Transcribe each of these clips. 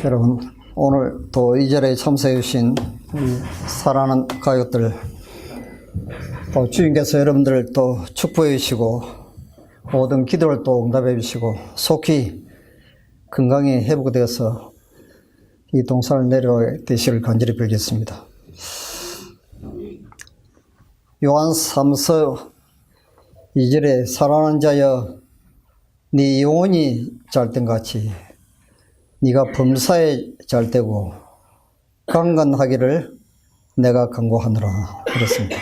여러분, 오늘 또 이 자리에 참석해 주신 우리 사랑하는 가족들, 또 주님께서 여러분들을 또 축복해 주시고 모든 기도를 또 응답해 주시고 속히 건강히 회복되어서 이 동산을 내려오게 되시기를 간절히 빌겠습니다. 요한 3서 2절에 사랑하는 자여 네 영혼이 잘된 같이 네가 범사에 잘되고 강건하기를 내가 간구하노라 그랬습니다.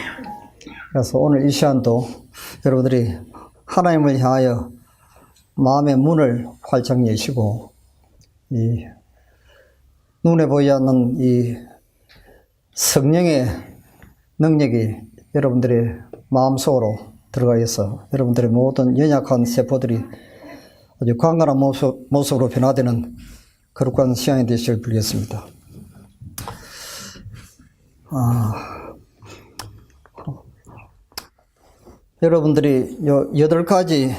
그래서 오늘 이 시간도 여러분들이 하나님을 향하여 마음의 문을 활짝 여시고 이 눈에 보이지 않는 이 성령의 능력이 여러분들의 마음속으로 들어가 있어 여러분들의 모든 연약한 세포들이 아주 강건한 모습으로 변화되는 거룩한 시간이 되시길 빌겠습니다. 여러분들이 요 8가지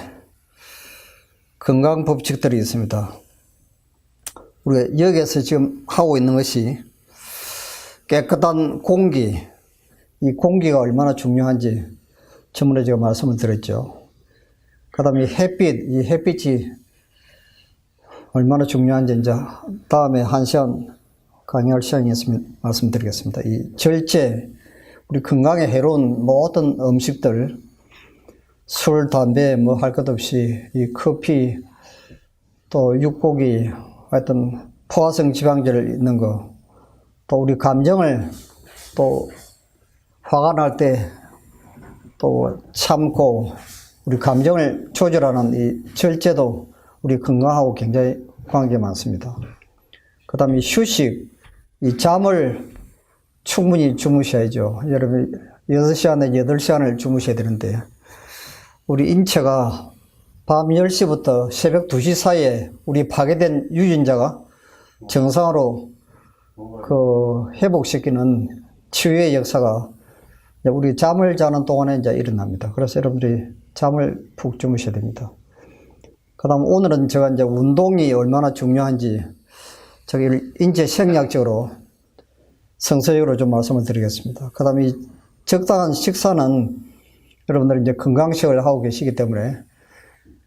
건강 법칙들이 있습니다. 우리가 여기에서 지금 하고 있는 것이 깨끗한 공기, 이 공기가 얼마나 중요한지 전번에 제가 말씀을 드렸죠. 그 다음에 이 햇빛이 얼마나 중요한지 이제 다음에 1시간 강의할 시간이 있으면 말씀드리겠습니다. 이 절제, 우리 건강에 해로운 모든 음식들, 술, 담배 뭐 할 것 없이 이 커피, 또 육고기, 하여튼 포화성 지방제를 있는 거, 또 우리 감정을 또 화가 날 때 또 참고 우리 감정을 조절하는 이 절제도 우리 건강하고 굉장히 관계가 많습니다. 그 다음에 휴식, 이 잠을 충분히 주무셔야죠. 여러분 6시간에 8시간을 주무셔야 되는데 우리 인체가 밤 10시부터 새벽 2시 사이에 우리 파괴된 유전자가 정상으로 회복시키는 치유의 역사가 우리 잠을 자는 동안에 이제 일어납니다. 그래서 여러분들이 잠을 푹 주무셔야 됩니다. 그 다음 오늘은 제가 이제 운동이 얼마나 중요한지 저기 인체 생리학적으로 성서적으로 좀 말씀을 드리겠습니다. 그 다음에 적당한 식사는 여러분들이 이제 건강식을 하고 계시기 때문에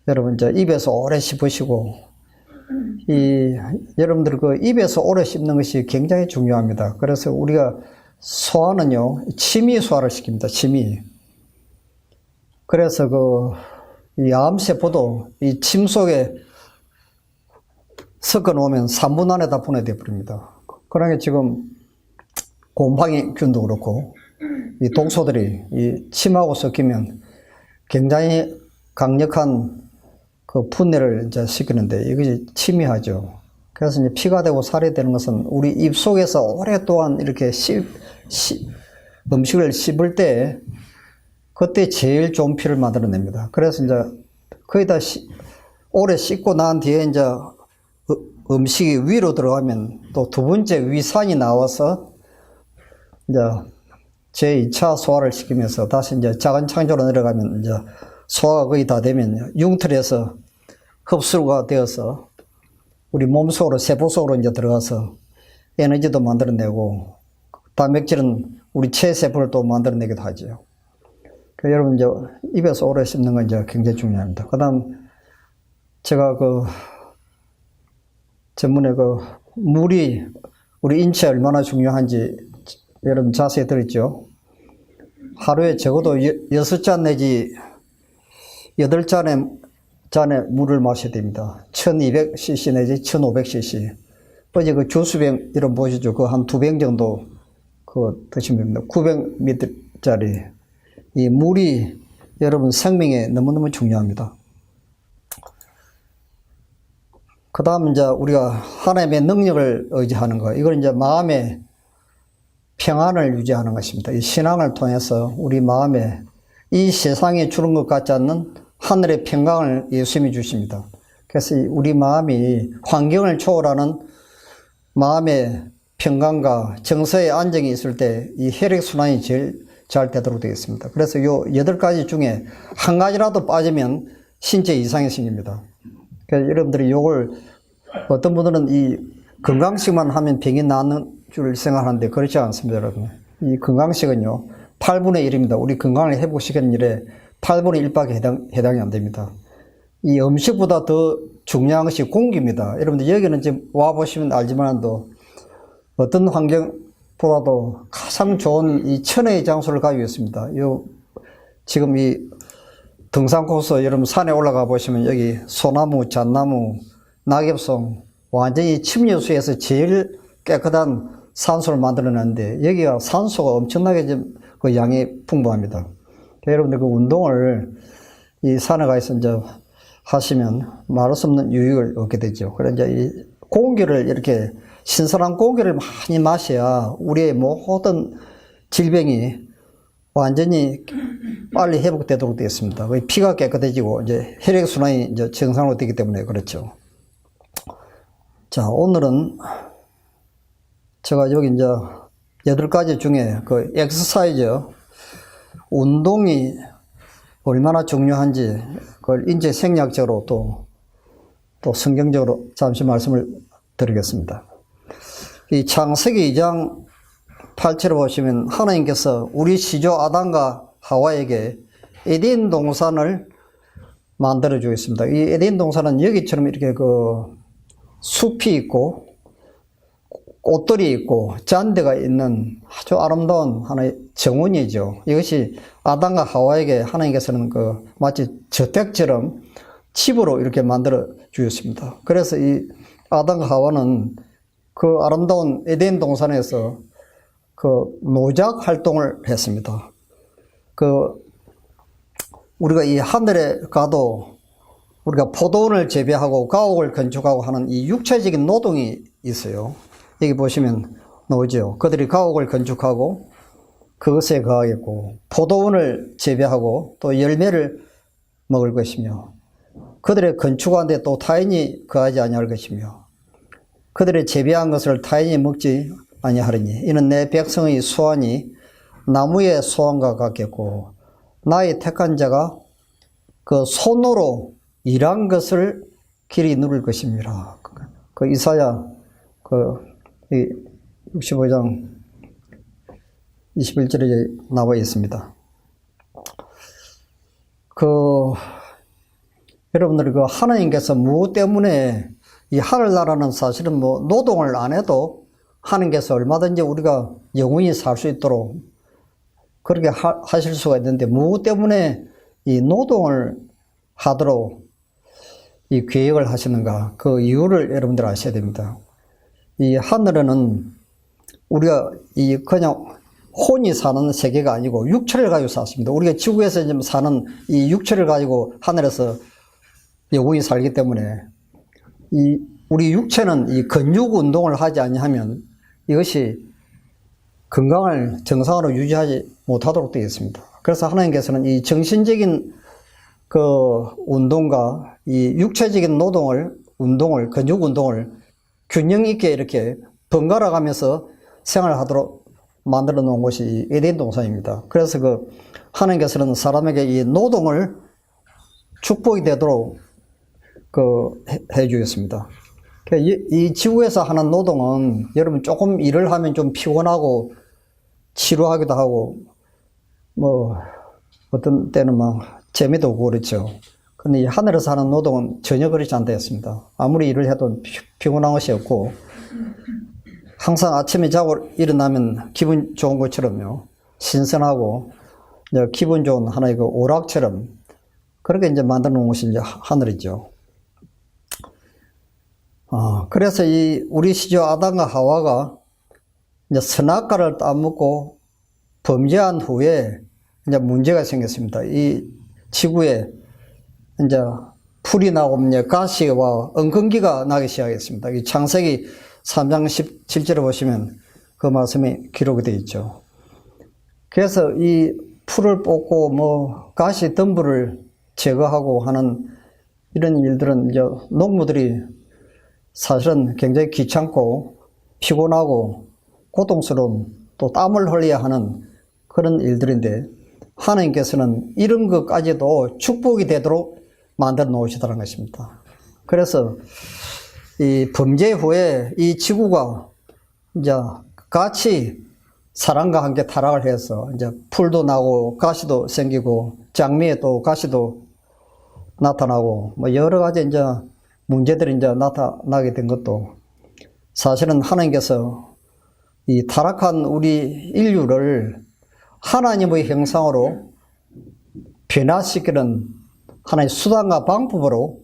여러분 이제 입에서 오래 씹으시고 여러분들 그 입에서 오래 씹는 것이 굉장히 중요합니다. 그래서 우리가 소화는요, 침이 소화를 시킵니다. 침이. 그래서 이 암세포도 이 침 속에 섞어 놓으면 3분 안에 다 분해되어 버립니다. 그러니까 지금 곰팡이균도 그렇고 이 독소들이 이 침하고 섞이면 굉장히 강력한 그 분해를 이제 시키는데 이것이 침이하죠. 그래서 이제 피가 되고 살이 되는 것은 우리 입 속에서 오랫동안 이렇게 음식을 씹을 때 그때 제일 좋은 피를 만들어냅니다. 그래서 이제 거의 다 오래 씹고 난 뒤에 이제 음식이 위로 들어가면 또 두 번째 위산이 나와서 이제 제2차 소화를 시키면서 다시 이제 작은 창조로 내려가면 이제 소화가 거의 다 되면 융틀에서 흡수가 되어서 우리 몸속으로 세포 속으로 이제 들어가서 에너지도 만들어내고 단백질은 우리 체세포를 또 만들어내기도 하죠. 그러니까 여러분 이제 입에서 오래 씹는 건 이제 굉장히 중요합니다. 그다음 제가 전문에 물이 우리 인체에 얼마나 중요한지 여러분 자세히 들었죠. 하루에 적어도 6잔 내지 8잔의 물을 마셔야 됩니다. 1200cc 내지 1500cc. 어제 주스병 이런 보시죠. 한 2병 정도 드시면 됩니다. 900ml짜리. 이 물이 여러분 생명에 너무너무 중요합니다. 그 다음 이제 우리가 하나님의 능력을 의지하는 거. 이걸 이제 마음의 평안을 유지하는 것입니다. 이 신앙을 통해서 우리 마음에 이 세상에 주는 것 같지 않는 하늘의 평강을 예수님이 주십니다. 그래서 우리 마음이 환경을 초월하는 마음의 평강과 정서의 안정이 있을 때 이 혈액순환이 제일 잘 되도록 되어 있습니다. 그래서 요 8가지 중에 한 가지라도 빠지면 신체 이상이 생깁니다. 그래서 여러분들이 요걸 어떤 분들은 이 건강식만 하면 병이 낫는 줄 생각하는데 그렇지 않습니다, 여러분. 이 건강식은요, 8분의 1입니다. 우리 건강을 회복시키는 일에 8분의 1밖에 해당이 안 됩니다. 이 음식보다 더 중요한 것이 공기입니다. 여러분들 여기는 지금 와보시면 알지만도 어떤 환경보다도 가장 좋은 이 천혜의 장소를 가지고 있습니다. 지금 이 등산 코스 여러분 산에 올라가 보시면 여기 소나무, 잣나무, 낙엽송 완전히 침여수에서 제일 깨끗한 산소를 만들어냈는데 여기가 산소가 엄청나게 좀 그 양이 풍부합니다. 여러분들 그 운동을 이 산에 가서 이제 하시면 말할 수 없는 유익을 얻게 되죠. 그래서 이제 이 공기를 이렇게 신선한 공기를 많이 마셔야 우리의 모든 질병이 완전히 빨리 회복되도록 되어 있습니다. 피가 깨끗해지고 이제 혈액순환이 이제 정상으로 되기 때문에 그렇죠. 자, 오늘은 제가 여기 이제 8가지 중에 그 엑서사이즈, 운동이 얼마나 중요한지 그걸 인체 생리학적으로 또 성경적으로 잠시 말씀을 드리겠습니다. 이 창세기 2장 8절을 보시면 하나님께서 우리 시조 아담과 하와에게 에덴 동산을 만들어 주었습니다. 이 에덴 동산은 여기처럼 이렇게 그 숲이 있고 꽃들이 있고 잔디가 있는 아주 아름다운 하나의 정원이죠. 이것이 아담과 하와에게 하나님께서는 그 마치 저택처럼 집으로 이렇게 만들어 주셨습니다. 그래서 이 아담과 하와는 그 아름다운 에덴 동산에서 그 노작 활동을 했습니다. 우리가 이 하늘에 가도 우리가 포도원을 재배하고 가옥을 건축하고 하는 이 육체적인 노동이 있어요. 여기 보시면 나오죠. 그들이 가옥을 건축하고 그것에 거하겠고 포도원을 재배하고 또 열매를 먹을 것이며 그들의 건축하는데 또 타인이 거하지 아니할 것이며 그들의 재배한 것을 타인이 먹지 아니하리니 이는 내 백성의 소환이 나무의 소환과 같겠고 나의 택한 자가 그 손으로 일한 것을 길이 누릴 것입니다. 그 이사야 65장 21절에 나와 있습니다. 여러분들이 그 하나님께서 무엇 때문에 이 하늘나라는 사실은 뭐 노동을 안 해도 하나님께서 얼마든지 우리가 영원히 살 수 있도록 그렇게 하실 수가 있는데 무엇 때문에 이 노동을 하도록 이 계획을 하시는가 그 이유를 여러분들 아셔야 됩니다. 이 하늘에는 우리가 그냥 혼이 사는 세계가 아니고 육체를 가지고 샀습니다. 우리가 지구에서 지금 사는 이 육체를 가지고 하늘에서 영원히 살기 때문에 우리 육체는 이 근육 운동을 하지 아니하면 이것이 건강을 정상으로 유지하지 못하도록 되어 있습니다. 그래서 하나님께서는 이 정신적인 그 운동과 이 육체적인 운동을, 근육 운동을 균형 있게 이렇게 번갈아 가면서 생활하도록 만들어 놓은 곳이 에덴 동산입니다. 그래서 하나님께서는 사람에게 이 노동을 축복이 되도록 해 주셨습니다. 이 지구에서 하는 노동은 여러분 조금 일을 하면 좀 피곤하고 지루하기도 하고 뭐 어떤 때는 막 재미도 없고 그렇죠. 근데 이 하늘에서 하는 노동은 전혀 그렇지 않다 했습니다. 아무리 일을 해도 피곤한 것이 없고 항상 아침에 자고 일어나면 기분 좋은 것처럼요. 신선하고 기분 좋은 하나의 그 오락처럼 그렇게 이제 만들어 놓은 것이 이제 하늘이죠. 그래서 우리 시조 아담과 하와가 이제 선악과를 따먹고 범죄한 후에 이제 문제가 생겼습니다. 이 지구에 이제 풀이 나고 가시와 엉겅기가 나기 시작했습니다. 이 창세기 3장 17절에 보시면 그 말씀이 기록이 되어 있죠. 그래서 이 풀을 뽑고 가시 덤불을 제거하고 하는 이런 일들은 이제 농부들이 사실은 굉장히 귀찮고 피곤하고 고통스러운 또 땀을 흘려야 하는 그런 일들인데 하나님께서는 이런 것까지도 축복이 되도록 만들어 놓으시다는 것입니다. 그래서 이 범죄 후에 이 지구가 이제 같이 사랑과 함께 타락을 해서 이제 풀도 나고 가시도 생기고 장미에 또 가시도 나타나고 뭐 여러 가지 이제 문제들이 이제 나타나게 된 것도 사실은 하나님께서 이 타락한 우리 인류를 하나님의 형상으로 변화시키는 하나의 수단과 방법으로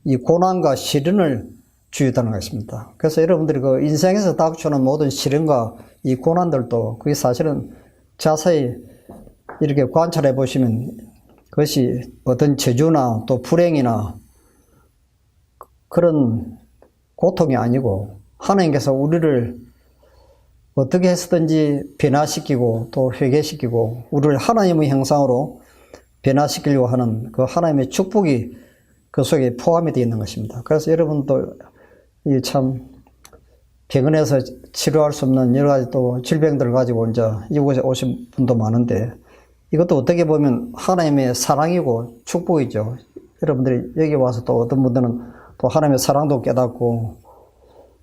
이 고난과 시련을 주였다는 것입니다. 그래서 여러분들이 그 인생에서 닥쳐오는 모든 시련과 이 고난들도 그게 사실은 자세히 이렇게 관찰해 보시면 그것이 어떤 저주나 또 불행이나 그런 고통이 아니고 하나님께서 우리를 어떻게 해서든지 변화시키고 또 회개시키고 우리를 하나님의 형상으로 변화시키려고 하는 그 하나님의 축복이 그 속에 포함이 되어 있는 것입니다. 그래서 여러분도 이 참 병원에서 치료할 수 없는 여러 가지 또 질병들을 가지고 이제 이곳에 오신 분도 많은데 이것도 어떻게 보면 하나님의 사랑이고 축복이죠. 여러분들이 여기 와서 또 어떤 분들은 또 하나님의 사랑도 깨닫고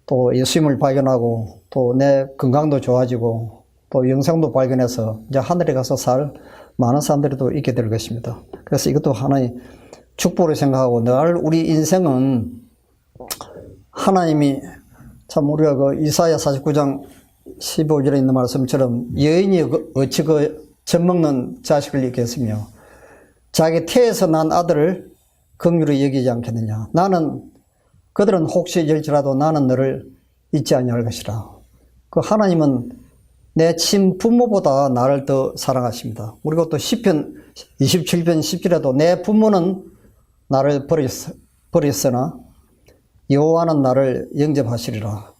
또 예수님을 발견하고 또 내 건강도 좋아지고 또 영생도 발견해서 이제 하늘에 가서 살 많은 사람들이 또 있게 될 것입니다. 그래서 이것도 하나의 축복으로 생각하고 늘 우리 인생은 하나님이 참 우리가 그 이사야 49장 15절에 있는 말씀처럼 여인이 어찌 그 젖먹는 자식을 잃겠으며 자기 태에서 난 아들을 긍휼히 여기지 않겠느냐. 그들은 혹시 잃을지라도 나는 너를 잊지 아니할 것이라. 그 하나님은 내 친부모보다 나를 더 사랑하십니다. 우리가 또 시편 27편 10절에도 내 부모는 나를 버렸으나 여호와는 나를 영접하시리라.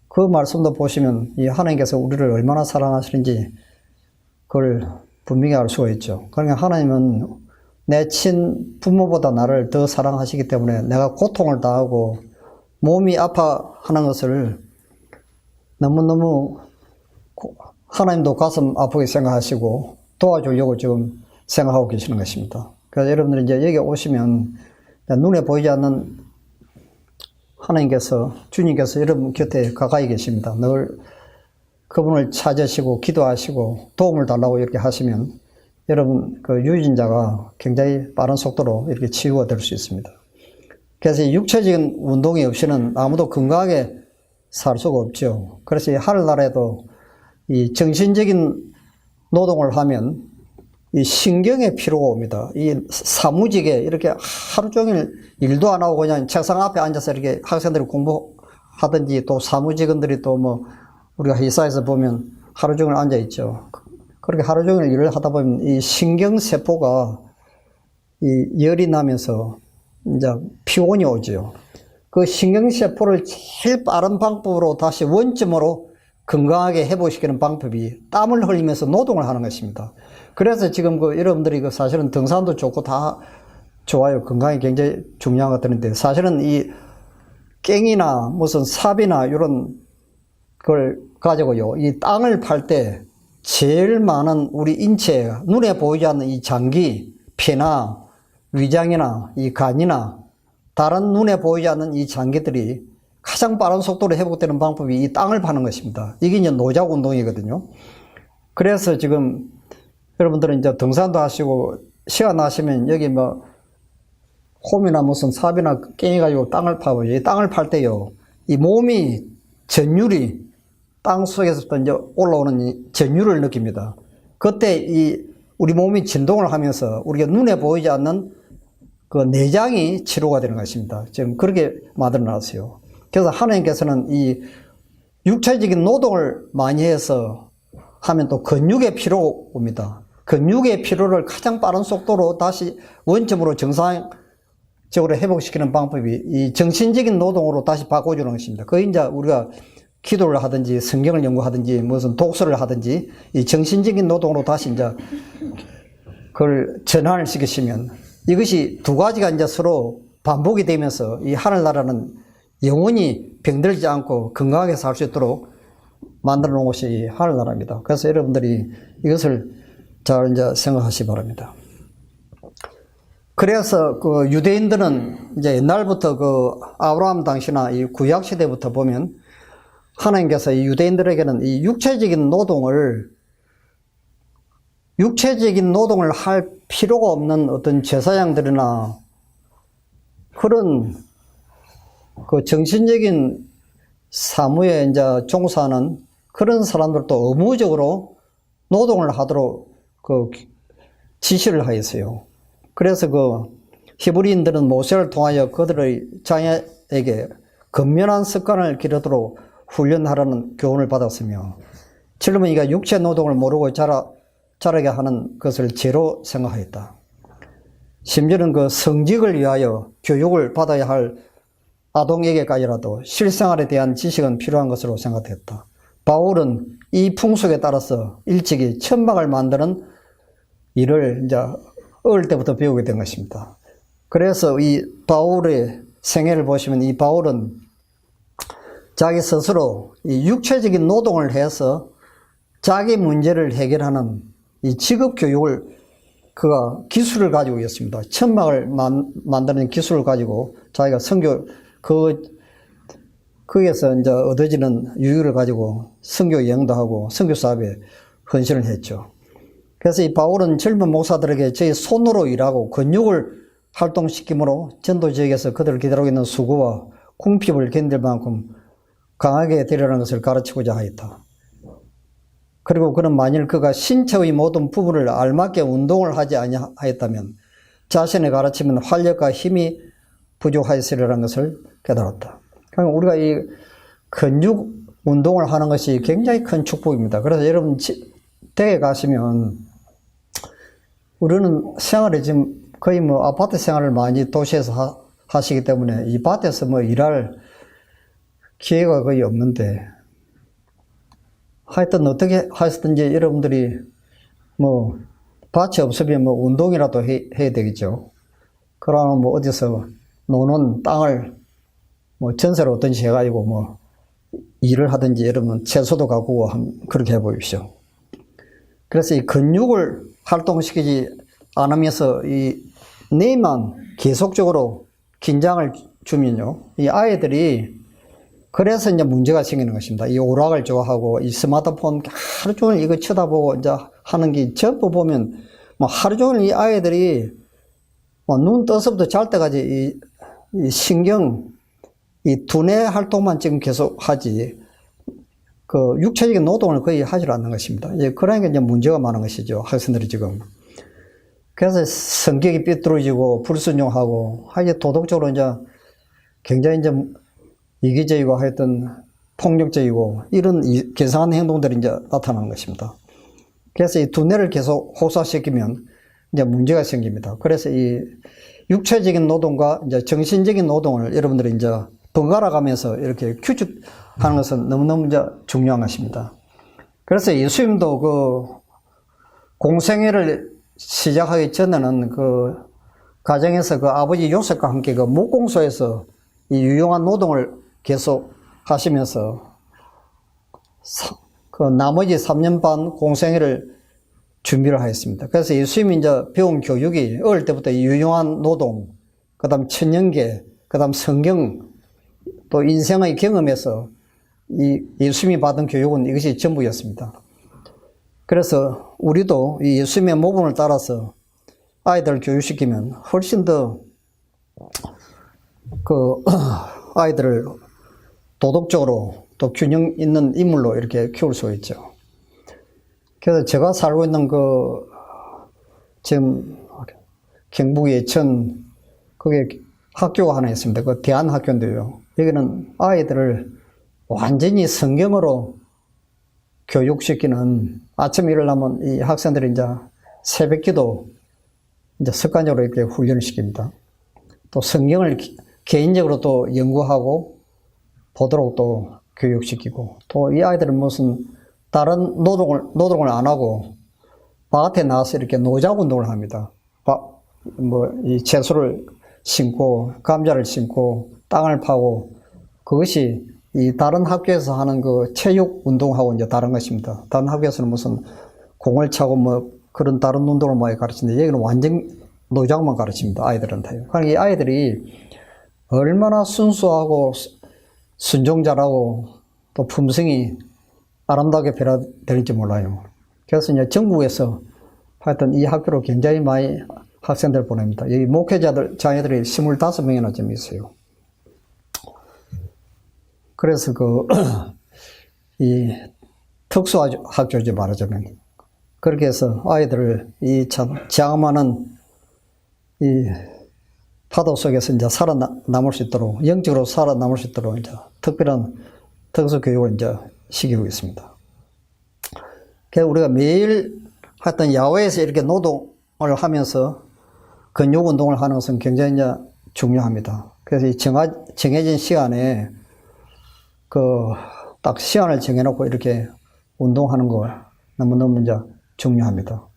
그 말씀도 보시면 이 하나님께서 우리를 얼마나 사랑하시는지 그걸 분명히 알 수가 있죠. 그러니까 하나님은 내 친부모보다 나를 더 사랑하시기 때문에 내가 고통을 당하고 몸이 아파하는 것을 너무너무 하나님도 가슴 아프게 생각하시고 도와주려고 지금 생각하고 계시는 것입니다. 그래서 여러분들이 이제 여기 오시면 눈에 보이지 않는 하나님께서, 주님께서 여러분 곁에 가까이 계십니다. 늘 그분을 찾으시고 기도하시고 도움을 달라고 이렇게 하시면 여러분 그 유진자가 굉장히 빠른 속도로 이렇게 치유가 될 수 있습니다. 그래서 육체적인 운동이 없이는 아무도 건강하게 살 수가 없죠. 그래서 하늘나라에도 이 정신적인 노동을 하면 이 신경의 피로가 옵니다. 이 사무직에 이렇게 하루 종일 일도 안 하고 그냥 책상 앞에 앉아서 이렇게 학생들이 공부하든지 또 사무직원들이 또 뭐 우리가 회사에서 보면 하루 종일 앉아 있죠. 그렇게 하루 종일 일을 하다 보면 이 신경세포가 이 열이 나면서 이제 피곤이 오죠. 그 신경세포를 제일 빠른 방법으로 다시 원점으로 건강하게 회복시키는 방법이 땀을 흘리면서 노동을 하는 것입니다. 그래서 지금 그 여러분들이 그 사실은 등산도 좋고 다 좋아요. 건강이 굉장히 중요한 것 같은데 사실은 이 깽이나 무슨 삽이나 이런 걸 가지고요. 이 땅을 팔 때 제일 많은 우리 인체 눈에 보이지 않는 이 장기, 폐나 위장이나 이 간이나 다른 눈에 보이지 않는 이 장기들이 가장 빠른 속도로 회복되는 방법이 이 땅을 파는 것입니다. 이게 이제 노작 운동이거든요. 그래서 지금 여러분들은 이제 등산도 하시고 시간 나시면 여기 뭐 홈이나 무슨 삽이나 깽이 가지고 땅을 파고 이 땅을 팔 때요. 이 몸이 전율이 땅 속에서부터 이제 올라오는 이 전율을 느낍니다. 그때 이 우리 몸이 진동을 하면서 우리가 눈에 보이지 않는 그 내장이 치료가 되는 것입니다. 지금 그렇게 만들어 놨어요. 그래서 하나님께서는 이 육체적인 노동을 많이 해서 하면 또 근육의 피로가 옵니다. 근육의 피로를 가장 빠른 속도로 다시 원점으로 정상적으로 회복시키는 방법이 이 정신적인 노동으로 다시 바꿔주는 것입니다. 그 이제 우리가 기도를 하든지 성경을 연구하든지 무슨 독서를 하든지 이 정신적인 노동으로 다시 이제 그걸 전환을 시키시면 이것이 두 가지가 이제 서로 반복이 되면서 이 하늘나라는 영원히 병들지 않고 건강하게 살 수 있도록 만들어 놓은 것이 하늘나라입니다. 그래서 여러분들이 이것을 잘 이제 생각하시기 바랍니다. 그래서 그 유대인들은 이제 옛날부터 그 아브라함 당시나 이 구약 시대부터 보면 하나님께서 이 유대인들에게는 이 육체적인 노동을 할 필요가 없는 어떤 제사장들이나 그런 그 정신적인 사무에 이제 종사하는 그런 사람들도 의무적으로 노동을 하도록 그 지시를 하였어요. 그래서 그 히브리인들은 모세를 통하여 그들의 자녀에게 근면한 습관을 기르도록 훈련하라는 교훈을 받았으며, 젊은이가 육체 노동을 모르고 자라게 하는 것을 죄로 생각하였다. 심지어는 그 성직을 위하여 교육을 받아야 할 아동에게까지라도 실생활에 대한 지식은 필요한 것으로 생각했다. 바울은 이 풍속에 따라서 일찍이 천막을 만드는 일을 이제 어릴 때부터 배우게 된 것입니다. 그래서 이 바울의 생애를 보시면 이 바울은 자기 스스로 이 육체적인 노동을 해서 자기 문제를 해결하는 이 직업 교육을 그가 기술을 가지고 있습니다. 천막을 만드는 기술을 가지고 자기가 선교 거기에서 이제 얻어지는 유익을 가지고 선교 여행도 하고 선교 사업에 헌신을 했죠. 그래서 이 바울은 젊은 목사들에게 저희 손으로 일하고 근육을 활동시킴으로 전도 지역에서 그들을 기다리고 있는 수고와 궁핍을 견딜 만큼 강하게 되려는 것을 가르치고자 하였다. 그리고 그는 만일 그가 신체의 모든 부분을 알맞게 운동을 하지 아니하였다면 자신의 가르침은 활력과 힘이 부족하였으리라는 것을 깨달았다. 그러니까 우리가 이 근육 운동을 하는 것이 굉장히 큰 축복입니다. 그래서 여러분 댁에 가시면 우리는 생활에 지금 거의 뭐 아파트 생활을 많이 도시에서 하시기 때문에 이 밭에서 뭐 일할 기회가 거의 없는데, 하여튼 어떻게 하셨든지 여러분들이 뭐 밭이 없으면 뭐 운동이라도 해야 되겠죠. 그러면 뭐 어디서 노는 땅을 뭐 전세로 얻든지 해가지고 뭐 일을 하든지 여러분 채소도 가꾸고 그렇게 해보십시오. 그래서 이 근육을 활동시키지 않으면서 이 뇌만 계속적으로 긴장을 주면요, 이 아이들이 그래서 이제 문제가 생기는 것입니다. 이 오락을 좋아하고 이 스마트폰 하루 종일 이거 쳐다보고 이제 하는 게 전부 보면 뭐 하루 종일 이 아이들이 뭐 눈 떠서부터 잘 때까지 이 신경, 이 두뇌 활동만 지금 계속 하지 그 육체적인 노동을 거의 하지 않는 것입니다. 그러니까 이제 문제가 많은 것이죠, 학생들이 지금. 그래서 성격이 삐뚤어지고 불순종하고 하여튼 도덕적으로 이제 굉장히 이제 이기적이고 하여튼 폭력적이고 이런 괴상한 행동들이 이제 나타나는 것입니다. 그래서 이 두뇌를 계속 호소시키면 이제 문제가 생깁니다. 그래서 이 육체적인 노동과 이제 정신적인 노동을 여러분들이 이제 번갈아 가면서 이렇게 규칙하는 것은 너무너무 이제 중요한 것입니다. 그래서 예수님도 그 공생애를 시작하기 전에는 그 가정에서 그 아버지 요셉과 함께 그 목공소에서 이 유용한 노동을 계속 하시면서 그 나머지 3년 반 공생애를 준비를 하였습니다. 그래서 예수님이 이제 배운 교육이 어릴 때부터 이 유용한 노동, 그 다음 천년계, 그 다음 성경, 또 인생의 경험에서 이 예수님이 받은 교육은 이것이 전부였습니다. 그래서 우리도 이 예수님의 모범을 따라서 아이들을 교육시키면 훨씬 더 그 아이들을 도덕적으로 또 균형 있는 인물로 이렇게 키울 수 있죠. 그래서 제가 살고 있는 그 지금 경북 예천 거기에 학교가 하나 있습니다. 그 대안학교인데요. 여기는 아이들을 완전히 성경으로 교육시키는, 아침에 일어나면 이 학생들이 이제 새벽 기도 이제 습관적으로 이렇게 훈련을 시킵니다. 또 성경을 개인적으로 또 연구하고 보도록 또 교육시키고, 또 이 아이들은 무슨 다른 노동을 안 하고 밭에 나와서 이렇게 노작 운동을 합니다. 이 채소를 심고 감자를 심고 땅을 파고, 그것이 이 다른 학교에서 하는 그 체육 운동하고 이제 다른 것입니다. 다른 학교에서는 무슨 공을 차고 뭐 그런 다른 운동을 많이 가르치는데 여기는 완전 노장만 가르칩니다. 아이들한테요. 그러니까 이 아이들이 얼마나 순수하고 순종자라고 또 품성이 아름답게 변화될지 몰라요. 그래서 이제 전국에서 하여튼 이 학교로 굉장히 많이 학생들 보냅니다. 여기 목회자들, 자녀들이 25명이나 좀 있어요. 그래서 이 특수학교지 말하자면. 그렇게 해서 아이들을 이 참 장엄한 이 파도 속에서 이제 살아남을 수 있도록, 영적으로 살아남을 수 있도록 이제 특별한 특수교육을 이제 시키고 있습니다. 그래서 우리가 매일 하여튼 야외에서 이렇게 노동을 하면서 근육 운동을 하는 것은 굉장히 이제 중요합니다. 그래서 이 정해진 시간에 딱 시간을 정해놓고 이렇게 운동하는 거 너무너무 이제 중요합니다.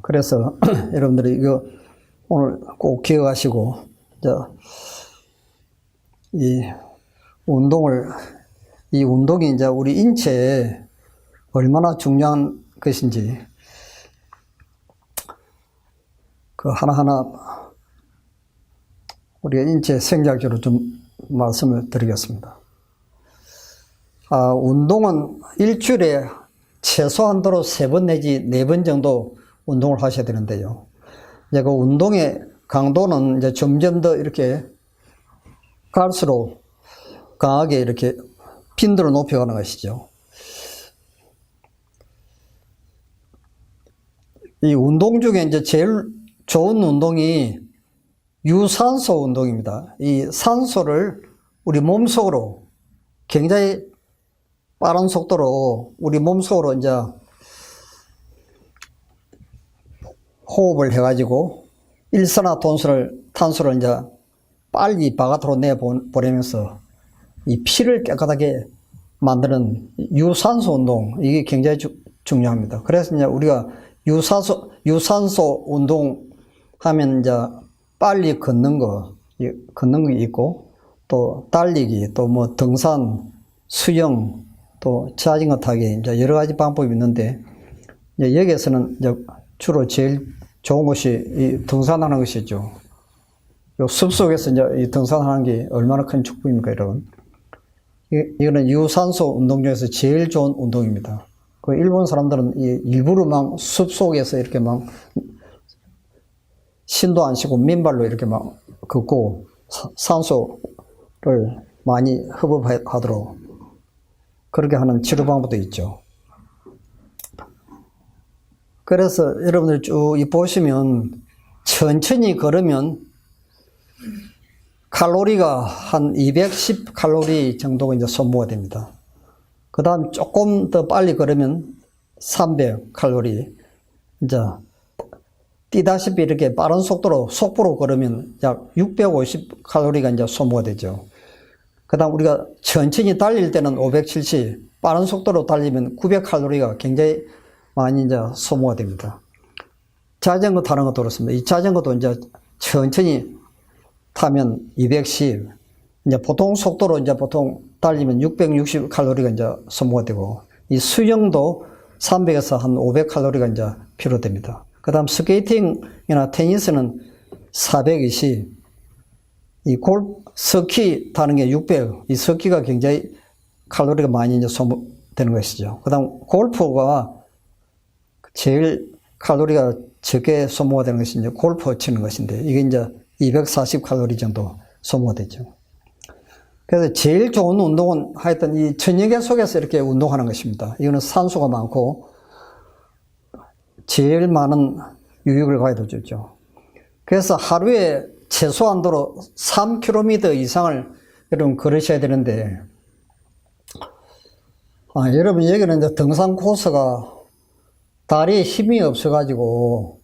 그래서 여러분들이 이거 오늘 꼭 기억하시고, 이 운동이 이제 우리 인체에 얼마나 중요한 것인지, 하나하나 우리가 인체 생리학적으로 좀 말씀을 드리겠습니다. 운동은 일주일에 최소한도로 3번 내지 4번 정도 운동을 하셔야 되는데요. 이제 그 운동의 강도는 이제 점점 더 이렇게 갈수록 강하게 이렇게 빈도를 높여가는 것이죠. 이 운동 중에 이제 제일 좋은 운동이 유산소 운동입니다. 이 산소를 우리 몸속으로 굉장히 빠른 속도로 우리 몸속으로 이제 호흡을 해가지고 일산화탄소를 이제 빨리 바깥으로 내보내면서 이 피를 깨끗하게 만드는 유산소 운동, 이게 굉장히 중요합니다. 그래서 이제 우리가 유산소 운동 하면 이제 빨리 걷는 거 있고, 또 달리기, 또 뭐 등산, 수영, 또 자전거 타기, 이제 여러 가지 방법이 있는데, 이제 여기에서는 이제 주로 제일 좋은 것이 이 등산하는 것이죠. 요 숲속에서 이제 이 등산하는 게 얼마나 큰 축복입니까, 여러분? 이거는 유산소 운동 중에서 제일 좋은 운동입니다. 그 일본 사람들은 일부러 막 숲속에서 이렇게 막 신도 안 쉬고 맨발로 이렇게 막 걷고 산소를 많이 흡입하도록 그렇게 하는 치료 방법도 있죠. 그래서 여러분들 쭉 보시면 천천히 걸으면 칼로리가 한 210 칼로리 정도가 이제 소모가 됩니다. 그 다음 조금 더 빨리 걸으면 300 칼로리, 이제 뛰다시피 이렇게 빠른 속보로 걸으면 약 650 칼로리가 이제 소모가 되죠. 그 다음 우리가 천천히 달릴 때는 570, 빠른 속도로 달리면 900 칼로리가 굉장히 많이 이제 소모가 됩니다. 자전거 타는 것도 그렇습니다. 이 자전거도 이제 천천히 타면 210, 이제 보통 속도로 이제 보통 달리면 660 칼로리가 이제 소모가 되고, 이 수영도 300에서 한 500 칼로리가 이제 필요됩니다. 그 다음 스케이팅이나 테니스는 420, 스키 타는 게 600, 이 스키가 굉장히 칼로리가 많이 이제 소모되는 것이죠. 그 다음 골프가 제일 칼로리가 적게 소모가 되는 것이 이제 골프 치는 것인데, 이게 이제 240 칼로리 정도 소모가 되죠. 그래서 제일 좋은 운동은 하여튼 이 천연계 속에서 이렇게 운동하는 것입니다. 이거는 산소가 많고 제일 많은 유익을 가져다 주죠. 그래서 하루에 최소한도로 3km 이상을 여러분 걸으셔야 되는데, 여러분 여기는 이제 등산 코스가 다리에 힘이 없어가지고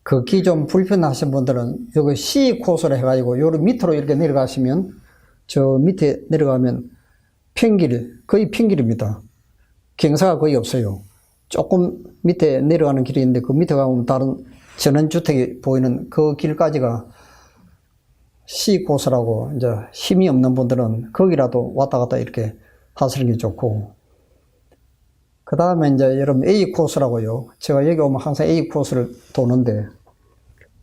걷기 좀 불편하신 분들은 여기 C 코스로 해가지고 요로 밑으로 이렇게 내려가시면, 저 밑에 내려가면 거의 평길입니다. 경사가 거의 없어요. 조금 밑에 내려가는 길이 있는데 그 밑에 가면 다른 전원주택이 보이는 그 길까지가 C 코스라고, 이제 힘이 없는 분들은 거기라도 왔다 갔다 이렇게 하시는 게 좋고, 그 다음에 이제 여러분 A 코스라고요. 제가 여기 오면 항상 A 코스를 도는데,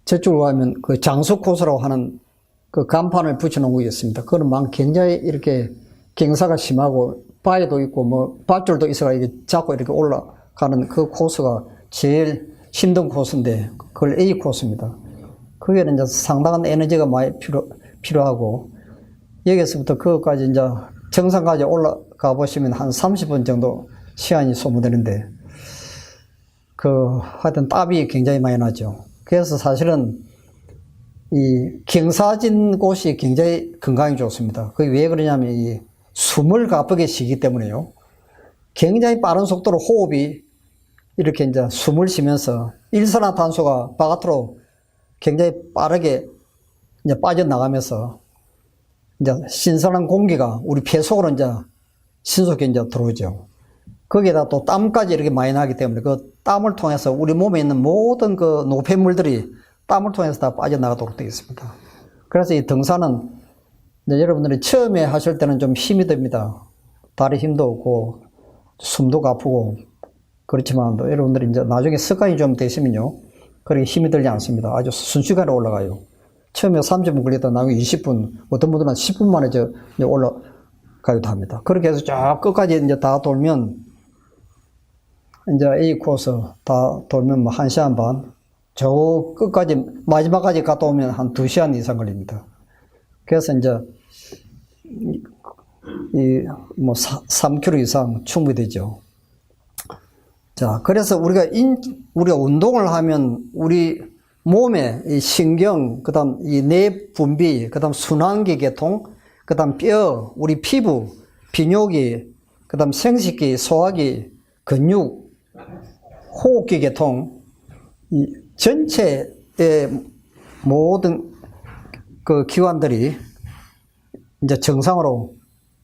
저쪽으로 가면 그 장수 코스라고 하는 그 간판을 붙여놓은 게 있습니다. 그거는 막 굉장히 이렇게 경사가 심하고 바위도 있고 뭐 밧줄도 있어가 이게 잡고 이렇게 올라가는 그 코스가 제일 힘든 코스인데 그걸 A 코스입니다. 거기에는 이제 상당한 에너지가 많이 필요하고 여기서부터 그것까지 이제 정상까지 올라가 보시면 한 30분 정도 시간이 소모되는데 하여튼 땀이 굉장히 많이 나죠. 그래서 사실은 이 경사진 곳이 굉장히 건강에 좋습니다. 그게 왜 그러냐면 이 숨을 가쁘게 쉬기 때문에요. 굉장히 빠른 속도로 호흡이 이렇게 이제 숨을 쉬면서 일산화탄소가 바깥으로 굉장히 빠르게 이제 빠져나가면서 이제 신선한 공기가 우리 폐 속으로 이제 신속히 이제 들어오죠. 거기에다 또 땀까지 이렇게 많이 나기 때문에 그 땀을 통해서 우리 몸에 있는 모든 그 노폐물들이 땀을 통해서 다 빠져나가도록 되어 있습니다. 그래서 이 등산은 이제 여러분들이 처음에 하실 때는 좀 힘이 듭니다. 다리 힘도 없고 숨도 가쁘고 그렇지만 여러분들이 이제 나중에 습관이 좀 되시면요 그렇게 힘이 들지 않습니다. 아주 순식간에 올라가요. 처음에 30분 걸리다 나중에 20분, 어떤 분들은 10분 만에 이제 올라가기도 합니다. 그렇게 해서 쫙 끝까지 이제 다 돌면 이제 A 코스 다 돌면 뭐 1시간 반, 저 끝까지 마지막까지 갔다 오면 한 2시간 이상 걸립니다. 그래서 이제 뭐 3km 이상 충분히 되죠. 자, 그래서 우리가 운동을 하면 우리 몸에 이 신경, 그 다음 이 뇌 분비, 그 다음 순환기 계통, 그 다음 뼈, 우리 피부, 비뇨기, 그 다음 생식기, 소화기, 근육, 호흡기 계통, 이 전체의 모든 그 기관들이 이제 정상으로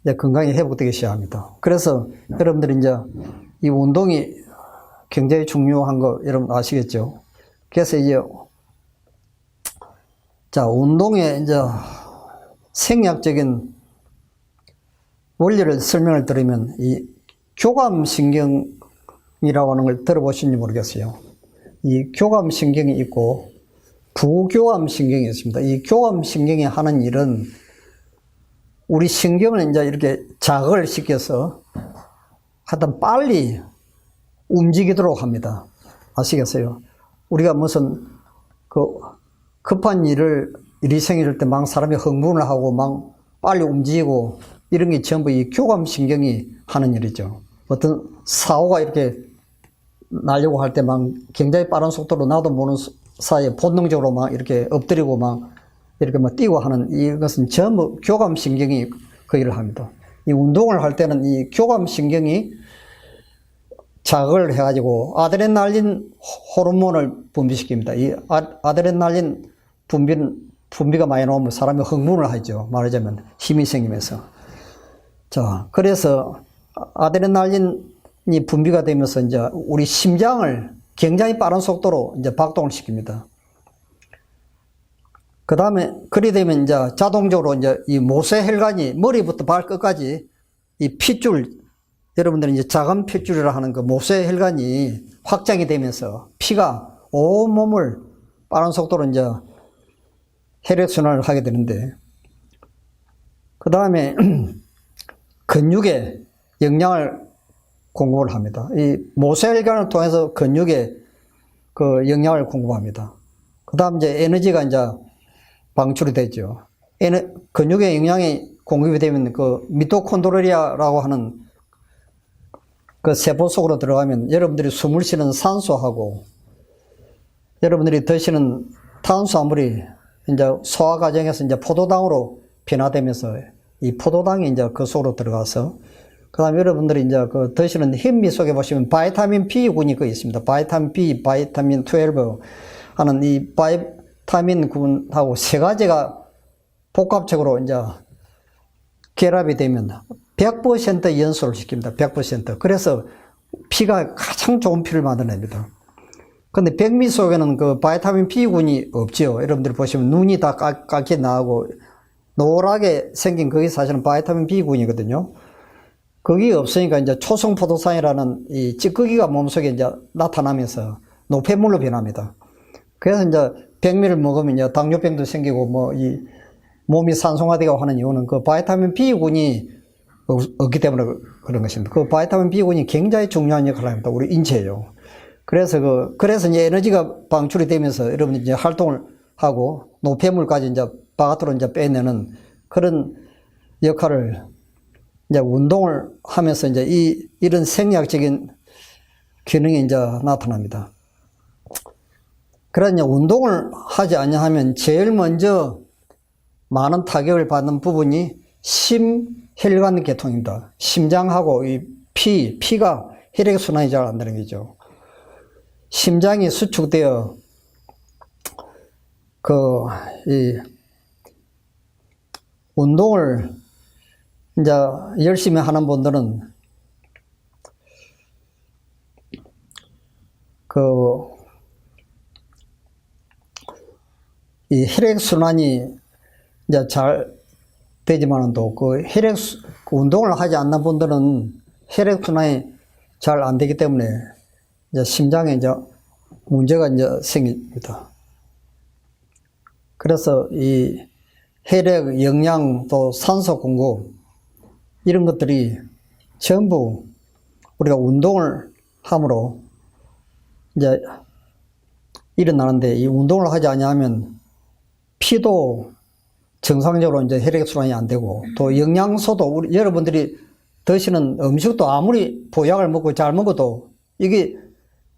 이제 건강이 회복되기 시작합니다. 그래서 여러분들이 이제 이 운동이 굉장히 중요한 거 여러분 아시겠죠? 그래서 이제 자, 운동의 이제 생리학적인 원리를 설명을 드리면 이 교감신경이라고 하는 걸 들어보신지 모르겠어요. 이 교감신경이 있고 부교감신경이 있습니다. 이 교감신경이 하는 일은 우리 신경을 이제 이렇게 자극을 시켜서 하여튼 빨리 움직이도록 합니다. 아시겠어요? 우리가 무슨 급한 일이 생길 때 막 사람이 흥분을 하고 막 빨리 움직이고 이런 게 전부 이 교감신경이 하는 일이죠. 어떤 사고가 이렇게 나려고 할 때 막 굉장히 빠른 속도로 나도 모르는 사이에 본능적으로 막 이렇게 엎드리고 막 이렇게 막 뛰고 하는 이것은 전부 교감신경이 그 일을 합니다. 이 운동을 할 때는 이 교감신경이 자극을 해가지고 아드레날린 호르몬을 분비시킵니다. 이 아드레날린 분비가 많이 나오면 사람이 흥분을 하죠. 말하자면 힘이 생기면서. 자, 그래서 아드레날린이 분비가 되면서 이제 우리 심장을 굉장히 빠른 속도로 이제 박동을 시킵니다. 그 다음에 그리 되면 이제 자동적으로 이제 이 모세혈관이 머리부터 발끝까지 이 핏줄, 여러분들은 이제 작은 핏줄이라 하는 그 모세혈관이 확장이 되면서 피가 온몸을 빠른 속도로 이제 혈액순환을 하게 되는데, 그 다음에 근육에 영양을 공급을 합니다. 이 모세혈관을 통해서 근육에 그 영양을 공급합니다. 그 다음 이제 에너지가 이제 방출이 되죠. 근육에 영양이 공급이 되면 그 미토콘드리아라고 하는 그 세포 속으로 들어가면 여러분들이 숨을 쉬는 산소하고 여러분들이 드시는 탄수화물이 이제 소화 과정에서 이제 포도당으로 변화되면서 이 포도당이 이제 그 속으로 들어가서 그 다음에 여러분들이 이제 그 드시는 흰미 속에 보시면 바이타민 B군이 그 있습니다. 바이타민 B, 바이타민 12 하는 이 바이타민 군하고 세 가지가 복합적으로 이제 결합이 되면 100% 연소를 시킵니다. 100%. 그래서 피가 가장 좋은 피를 만들어냅니다. 근데 백미 속에는 그 바이타민 B군이 없죠. 여러분들이 보시면 눈이 다 까맣게 나오고 노랗게 생긴 그게 사실은 바이타민 B군이거든요. 그게 없으니까 이제 초성포도산이라는 이 찌꺼기가 몸속에 이제 나타나면서 노폐물로 변합니다. 그래서 이제 백미를 먹으면 이제 당뇨병도 생기고 뭐 이 몸이 산소화되고 하는 이유는 그 바이타민 B군이 없기 때문에 그런 것입니다. 그 바이타민 B군이 굉장히 중요한 역할을 합니다. 우리 인체에요. 그래서 이제 에너지가 방출이 되면서 여러분들이 이제 활동을 하고 노폐물까지 이제 바깥으로 이제 빼내는 그런 역할을 이제 운동을 하면서 이제 이런 생리학적인 기능이 이제 나타납니다. 그래서 이제 운동을 하지 않냐하면 제일 먼저 많은 타격을 받는 부분이 심혈관 계통입니다. 심장하고 이 피가 혈액순환이 잘 안 되는 거죠. 심장이 수축되어 이 운동을 이제 열심히 하는 분들은 이 혈액순환이 이제 잘 되지만은 또 운동을 하지 않는 분들은 혈액순환이 잘 안 되기 때문에 이제 심장에 이제 문제가 이제 생깁니다. 그래서 이 혈액, 영양, 또 산소 공급, 이런 것들이 전부 우리가 운동을 함으로 이제 일어나는데, 이 운동을 하지 않으면 피도 정상적으로 이제 혈액순환이 안 되고, 또 영양소도 여러분들이 드시는 음식도 아무리 보약을 먹고 잘 먹어도 이게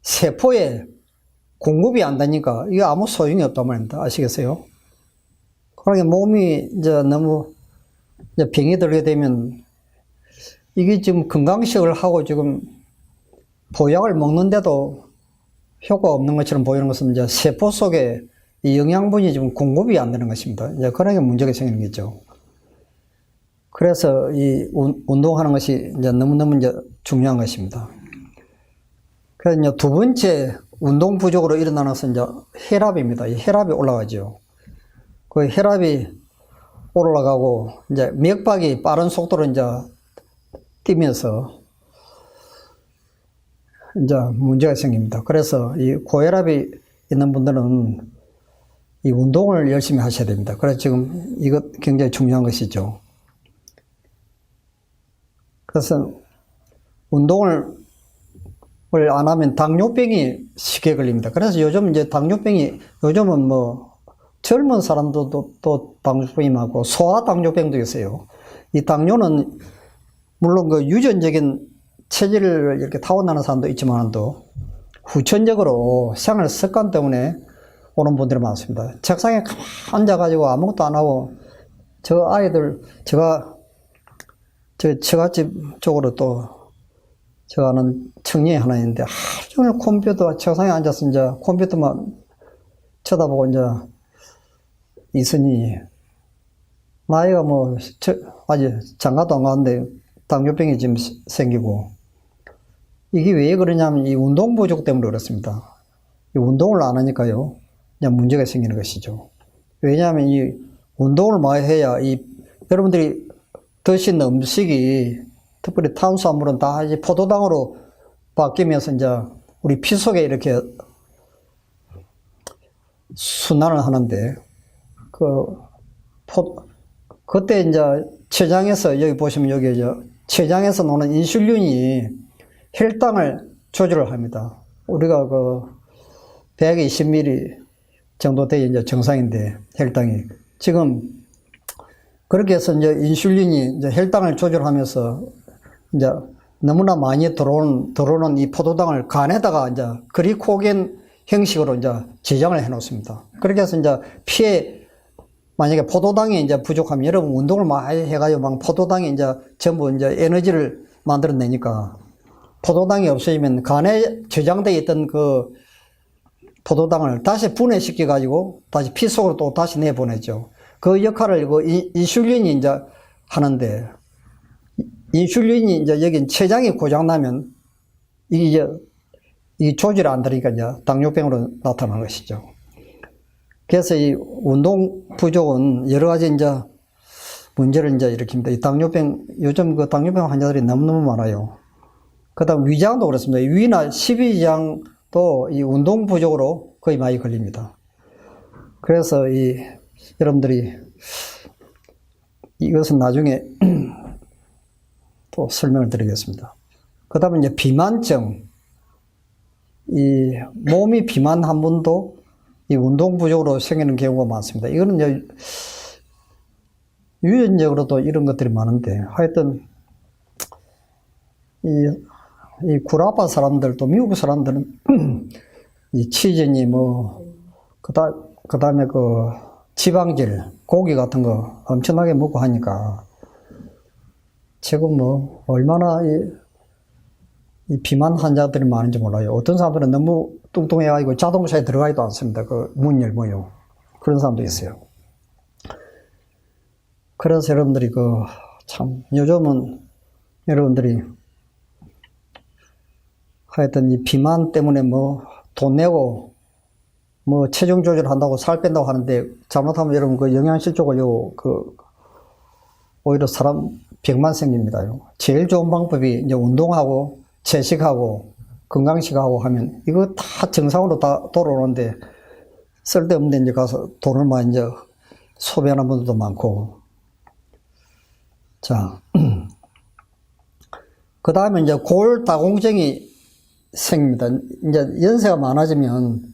세포에 공급이 안 되니까 이게 아무 소용이 없단 말입니다. 아시겠어요? 그러니까 몸이 이제 너무 이제 병이 들게 되면 이게 지금 건강식을 하고 지금 보약을 먹는데도 효과 없는 것처럼 보이는 것은 이제 세포 속에 이 영양분이 지금 공급이 안 되는 것입니다. 이제 그런 게 문제가 생기는 거죠. 그래서 이 운동하는 것이 이제 너무너무 이제 중요한 것입니다. 그래서 이제 두 번째 운동 부족으로 일어나는 것은 이제 혈압입니다. 이 혈압이 올라가죠. 그 혈압이 올라가고 이제 맥박이 빠른 속도로 이제 뛰면서 이제 문제가 생깁니다. 그래서 이 고혈압이 있는 분들은 이 운동을 열심히 하셔야 됩니다. 그래서 지금 이것 굉장히 중요한 것이죠. 그래서 운동을 안 하면 당뇨병이 쉽게 걸립니다. 그래서 요즘 이제 요즘은 뭐 젊은 사람들도 또 당뇨병이 많고 소아당뇨병도 있어요. 이 당뇨는 물론 그 유전적인 체질을 이렇게 타고나는 사람도 있지만도 후천적으로 생활 습관 때문에 오는 분들이 많습니다. 책상에 앉아가지고 아무것도 안 하고 저 아이들 저 처갓집 쪽으로 또 제가 아는 청년이 하나 있는데 하루 종일 컴퓨터 책상에 앉아서 이제 컴퓨터만 쳐다보고 이제 있으니 나이가 뭐 아직 장가도 안 가는데 당뇨병이 지금 생기고, 이게 왜 그러냐면 이 운동 부족 때문에 그렇습니다. 이 운동을 안 하니까요, 그냥 문제가 생기는 것이죠. 왜냐하면 이 운동을 많이 해야 여러분들이 드시는 음식이 특별히 탄수화물은 다 이제 포도당으로 바뀌면서 이제 우리 피 속에 이렇게 순환을 하는데, 그때 이제 췌장에서, 여기 보시면 여기 이제 췌장에서 나오는 인슐린이 혈당을 조절을 합니다. 우리가 120ml 정도 돼야 이제 정상인데, 혈당이. 지금, 그렇게 해서 이제 인슐린이 이제 혈당을 조절하면서 이제 너무나 많이 들어오는 이 포도당을 간에다가 이제 글리코겐 형식으로 이제 저장을 해 놓습니다. 그렇게 해서 이제 피에 만약에 포도당이 이제 부족하면, 여러분 운동을 많이 해가지고 막 포도당이 이제 전부 이제 에너지를 만들어내니까, 포도당이 없어지면 간에 저장되어 있던 그 포도당을 다시 분해시켜가지고 다시 피 속으로 또 다시 내보내죠. 그 역할을 인슐린이 이제 하는데, 인슐린이 이제 여기 췌장이 고장나면 이게 조절이 안 되니까 이제 당뇨병으로 나타나는 것이죠. 그래서 이 운동 부족은 여러 가지 이제 문제를 이제 일으킵니다. 이 당뇨병, 요즘 그 당뇨병 환자들이 너무너무 많아요. 그 다음 위장도 그렇습니다. 위나 십이지장도 이 운동 부족으로 거의 많이 걸립니다. 그래서 여러분들이 이것은 나중에 또 설명을 드리겠습니다. 그 다음에 이제 비만증. 이 몸이 비만한 분도 이 운동 부족으로 생기는 경우가 많습니다. 이거는 이제 유전적으로도 이런 것들이 많은데, 하여튼, 이 구라파 사람들도, 미국 사람들은 이 치즈니 그 다음에 지방질, 고기 같은 거 엄청나게 먹고 하니까 지금 얼마나 이 비만 환자들이 많은지 몰라요. 어떤 사람들은 너무 뚱뚱해가지고 자동차에 들어가지도 않습니다. 문 열고요. 그런 사람도 있어요. 그래서 여러분들이 참, 요즘은 여러분들이 하여튼 이 비만 때문에 돈 내고 체중 조절한다고 살 뺀다고 하는데, 잘못하면 여러분 영양실조가 오히려 사람 병만 생깁니다요. 제일 좋은 방법이 이제 운동하고 채식하고 건강식하고 하면 이거 다 정상으로 다 돌아오는데, 쓸데없는 데 이제 가서 돈을 많이 이제 소비하는 분들도 많고. 자, 그 다음에 이제 골다공증이 생깁니다. 이제 연세가 많아지면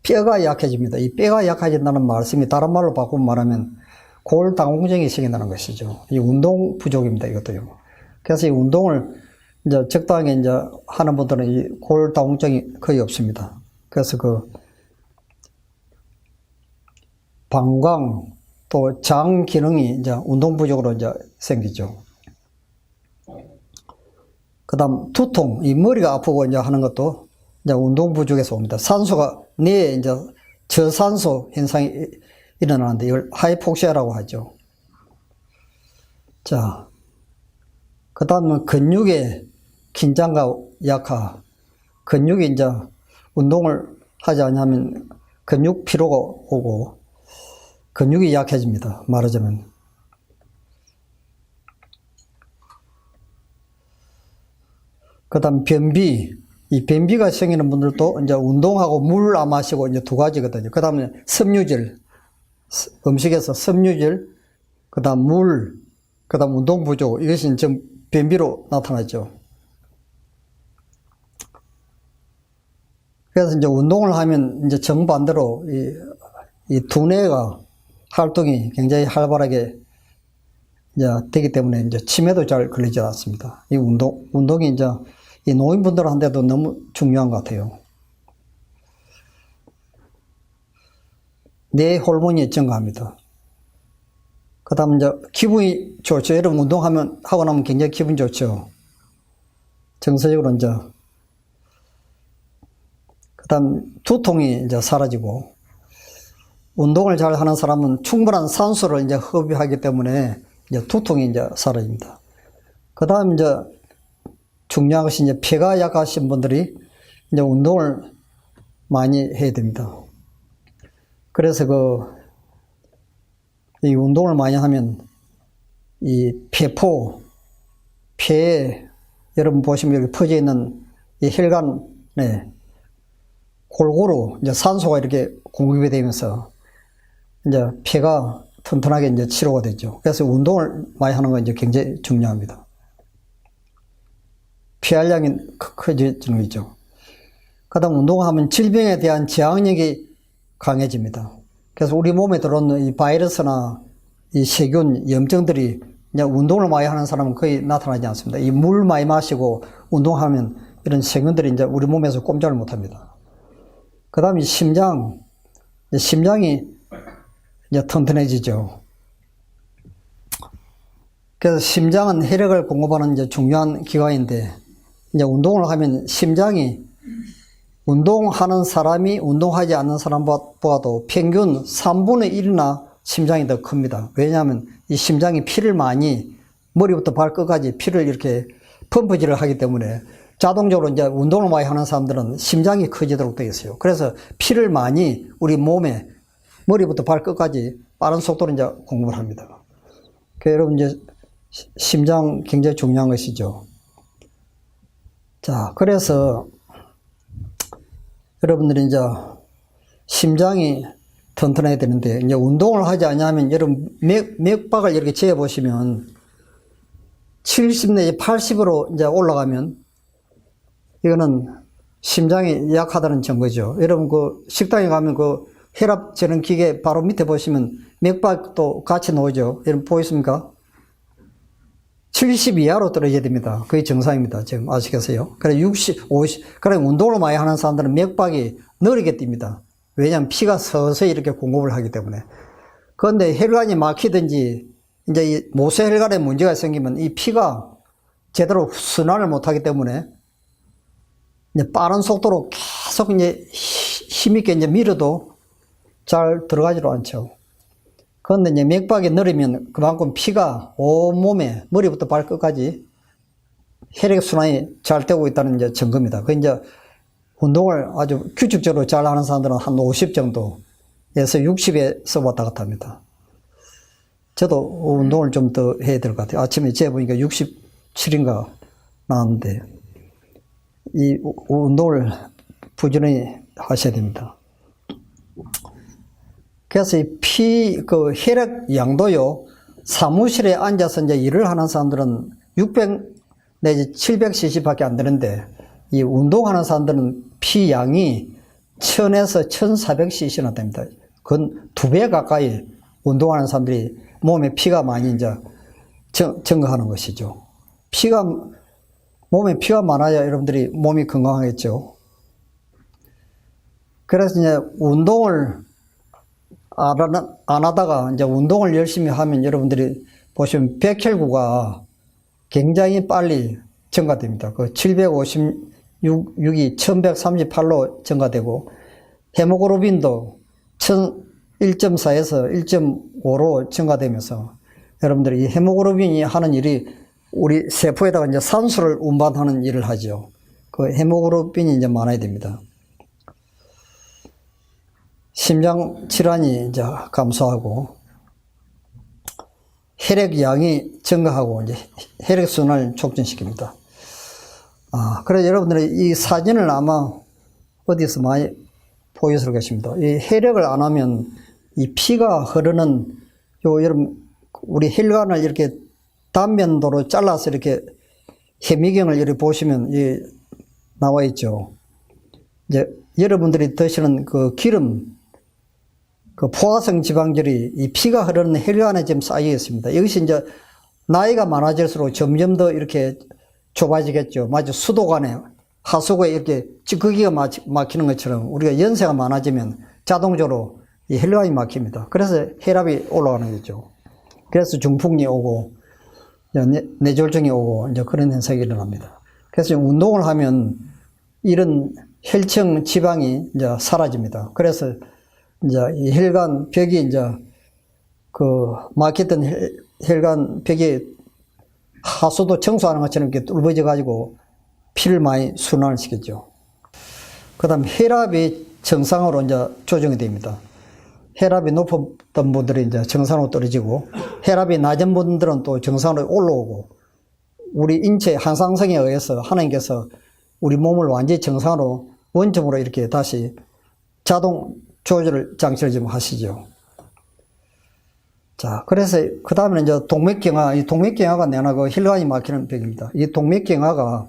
뼈가 약해집니다. 이 뼈가 약해진다는 말씀이 다른 말로 바꾸면 말하면 골다공증이 생긴다는 것이죠. 이 운동 부족입니다. 이것도요. 그래서 이 운동을 이제 적당히 이제 하는 분들은 이 골다공증이 거의 없습니다. 그래서 방광 또 장 기능이 이제 운동 부족으로 이제 생기죠. 그 다음 두통, 이 머리가 아프고 이제 하는 것도 이제 운동 부족에서 옵니다. 산소가 뇌에 이제 저산소 현상이 일어나는데 이걸 하이폭시아라고 하죠. 자, 그 다음은 근육의 긴장과 약화. 근육이 이제 운동을 하지 않으면 근육 피로가 오고 근육이 약해집니다. 말하자면. 그 다음 변비. 이 변비가 생기는 분들도 이제 운동하고 물 안 마시고 이제 두 가지거든요. 그 다음에 섬유질. 음식에서 섬유질, 그 다음 물, 그 다음 운동 부족. 이것이 좀 변비로 나타나죠. 그래서 이제 운동을 하면 이제 정반대로 이 두뇌가 활동이 굉장히 활발하게 이제 되기 때문에 이제 치매도 잘 걸리지 않습니다. 이 운동이 이제 이 노인분들한테도 너무 중요한 것 같아요. 뇌 호르몬이 증가합니다. 그 다음 이제 기분이 좋죠. 여러분 하고 나면 굉장히 기분 좋죠. 정서적으로 이제. 그 다음 두통이 이제 사라지고, 운동을 잘 하는 사람은 충분한 산소를 이제 흡입하기 때문에 이제 두통이 이제 사라집니다. 그 다음 이제 중요한 것이 이제 폐가 약하신 분들이 이제 운동을 많이 해야 됩니다. 그래서 이 운동을 많이 하면 이 폐에 여러분 보시면 여기 퍼져 있는 이 혈관에 골고루 이제 산소가 이렇게 공급이 되면서 이제 폐가 튼튼하게 이제 치료가 되죠. 그래서 운동을 많이 하는 건 이제 굉장히 중요합니다. 폐활량이 커지는 거죠. 그 다음 운동하면 질병에 대한 저항력이 강해집니다. 그래서 우리 몸에 들어오는 이 바이러스나 이 세균, 염증들이 이제 운동을 많이 하는 사람은 거의 나타나지 않습니다. 이 물 많이 마시고 운동하면 이런 세균들이 이제 우리 몸에서 꼼짝을 못 합니다. 그 다음에 심장이 이제 튼튼해지죠. 그래서 심장은 혈액을 공급하는 이제 중요한 기관인데, 이제 운동을 하면 심장이 운동하는 사람이 운동하지 않는 사람보다도 평균 3분의 1이나 심장이 더 큽니다. 왜냐하면 이 심장이 피를 많이, 머리부터 발끝까지 피를 이렇게 펌프질을 하기 때문에 자동적으로 이제 운동을 많이 하는 사람들은 심장이 커지도록 되어 있어요. 그래서 피를 많이 우리 몸에 머리부터 발끝까지 빠른 속도로 이제 공급을 합니다. 그러니까 여러분 이제 심장 굉장히 중요한 것이죠. 자, 그래서 여러분들이 이제 심장이 튼튼해야 되는데, 이제 운동을 하지 않으면 여러분 맥박을 이렇게 재보시면 70 내지 80으로 이제 올라가면 이거는 심장이 약하다는 증거죠. 여러분 그 식당에 가면 그 혈압 재는 기계 바로 밑에 보시면 맥박도 같이 나오죠. 여러분 보이십니까? 70 이하로 떨어져야 됩니다. 그게 정상입니다. 지금 아시겠어요? 그래 60, 50, 그래 운동을 많이 하는 사람들은 맥박이 느리게 뜁니다. 왜냐하면 피가 서서히 이렇게 공급을 하기 때문에. 그런데 혈관이 막히든지 이제 이 모세혈관에 문제가 생기면 이 피가 제대로 순환을 못하기 때문에 이제 빠른 속도로 계속 이제 힘있게 이제 밀어도 잘 들어가지도 않죠. 그런데 이제 맥박이 느리면 그만큼 피가 온몸에 머리부터 발끝까지 혈액순환이 잘 되고 있다는 이제 증거입니다. 그 이제 운동을 아주 규칙적으로 잘 하는 사람들은 한 50 정도에서 60에서 왔다 갔다 합니다. 저도 운동을 좀 더 해야 될 것 같아요. 아침에 재보니까 67인가 나왔는데, 이 운동을 부지런히 하셔야 됩니다. 그래서 이 그 혈액 양도요, 사무실에 앉아서 이제 일을 하는 사람들은 600 내지 700cc 밖에 안 되는데, 이 운동하는 사람들은 피 양이 1000에서 1400cc나 됩니다. 그건 2배 가까이 운동하는 사람들이 몸에 피가 많이 이제 증가하는 것이죠. 몸에 피가 많아야 여러분들이 몸이 건강하겠죠. 그래서 이제 운동을 안 하다가 이제 운동을 열심히 하면 여러분들이 보시면 백혈구가 굉장히 빨리 증가됩니다. 그 756이 1138로 증가되고, 헤모글로빈도 1.4에서 1.5로 증가되면서 여러분들이 이 헤모글로빈이 하는 일이 우리 세포에다가 이제 산소를 운반하는 일을 하죠. 그 헤모글로빈이 이제 많아야 됩니다. 심장 질환이 이제 감소하고 혈액량이 증가하고 이제 혈액순환을 촉진시킵니다. 그래서 여러분들이 이 사진을 아마 어디서 많이 보여서 계십니다. 이 혈액을 안 하면 이 피가 흐르는 여러분 우리 혈관을 이렇게 단면도로 잘라서 이렇게 해미경을 이렇게 보시면 나와 있죠. 이제 여러분들이 드시는 그 기름, 그 포화성 지방질이 이 피가 흐르는 혈관에 지금 쌓여 있습니다. 이것이 이제 나이가 많아질수록 점점 더 이렇게 좁아지겠죠. 마치 수도관에 하수구에 이렇게 찌꺼기가 막히는 것처럼 우리가 연세가 많아지면 자동적으로 이 혈관이 막힙니다. 그래서 혈압이 올라가는 거죠. 그래서 중풍이 오고 뇌졸중이 오고 이제 그런 현상이 일어납니다. 그래서 운동을 하면 이런 혈청 지방이 이제 사라집니다. 그래서 이제 이 혈관 벽이 이제 그 막혔던 혈관 벽이 하수도 청소하는 것처럼 이렇게 뚫어져 가지고 피를 많이 순환을 시켰죠. 그 다음 혈압이 정상으로 이제 조정이 됩니다. 혈압이 높았던 분들이 이제 정상으로 떨어지고, 혈압이 낮은 분들은 또 정상으로 올라오고, 우리 인체 한상성에 의해서 하나님께서 우리 몸을 완전히 정상으로 원점으로 이렇게 다시 자동 조절 장치를 좀 하시죠. 자, 그래서 그 다음에는 이제 동맥경화, 이 동맥경화가 내나 그 혈관이 막히는 병입니다. 이 동맥경화가,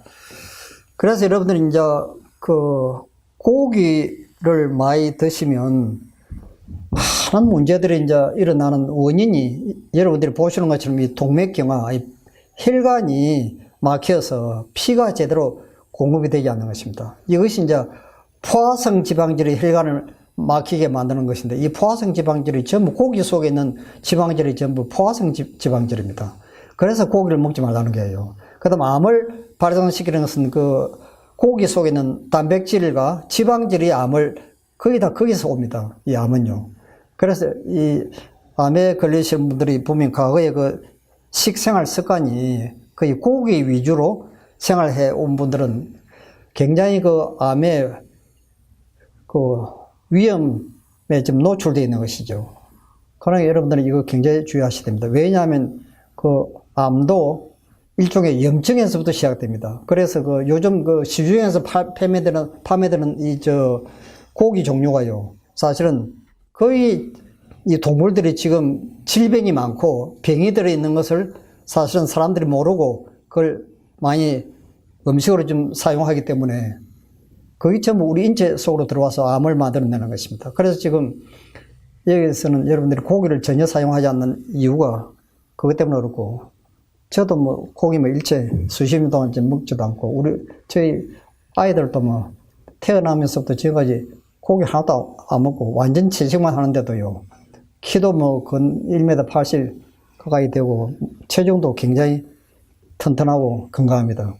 그래서 여러분들이 이제 그 고기를 많이 드시면 많은 문제들이 이제 일어나는 원인이 여러분들이 보시는 것처럼 이 동맥경화, 이 혈관이 막혀서 피가 제대로 공급이 되지 않는 것입니다. 이것이 이제 포화성 지방질이 혈관을 막히게 만드는 것인데, 이 포화성 지방질이 전부 고기 속에 있는 지방질이 전부 포화성 지방질입니다. 그래서 고기를 먹지 말라는 거예요. 그 다음 암을 발생시키는 것은 그 고기 속에 있는 단백질과 지방질이 암을 거의 다 거기서 옵니다. 이 암은요. 그래서 이 암에 걸리신 분들이 보면 과거에 그 식생활 습관이 거의 고기 위주로 생활해 온 분들은 굉장히 그 암에 그 위험에 좀 노출되어 있는 것이죠. 그러나 여러분들은 이거 굉장히 주의하셔야 됩니다. 왜냐하면 그 암도 일종의 염증에서부터 시작됩니다. 그래서 그 요즘 그 시중에서 판매되는 이 고기 종류가요, 사실은 거의 이 동물들이 지금 질병이 많고 병이 들어있는 것을 사실은 사람들이 모르고 그걸 많이 음식으로 좀 사용하기 때문에 그게 전부 우리 인체 속으로 들어와서 암을 만들어내는 것입니다. 그래서 지금 여기서는 여러분들이 고기를 전혀 사용하지 않는 이유가 그것 때문에 그렇고, 저도 뭐 고기 뭐 일체 수십 년 동안 먹지도 않고, 저희 아이들도 뭐 태어나면서부터 지금까지 고기 하나도 안 먹고 완전 채식만 하는데도요, 키도 뭐 근 1m 80 가까이 되고 체중도 굉장히 튼튼하고 건강합니다.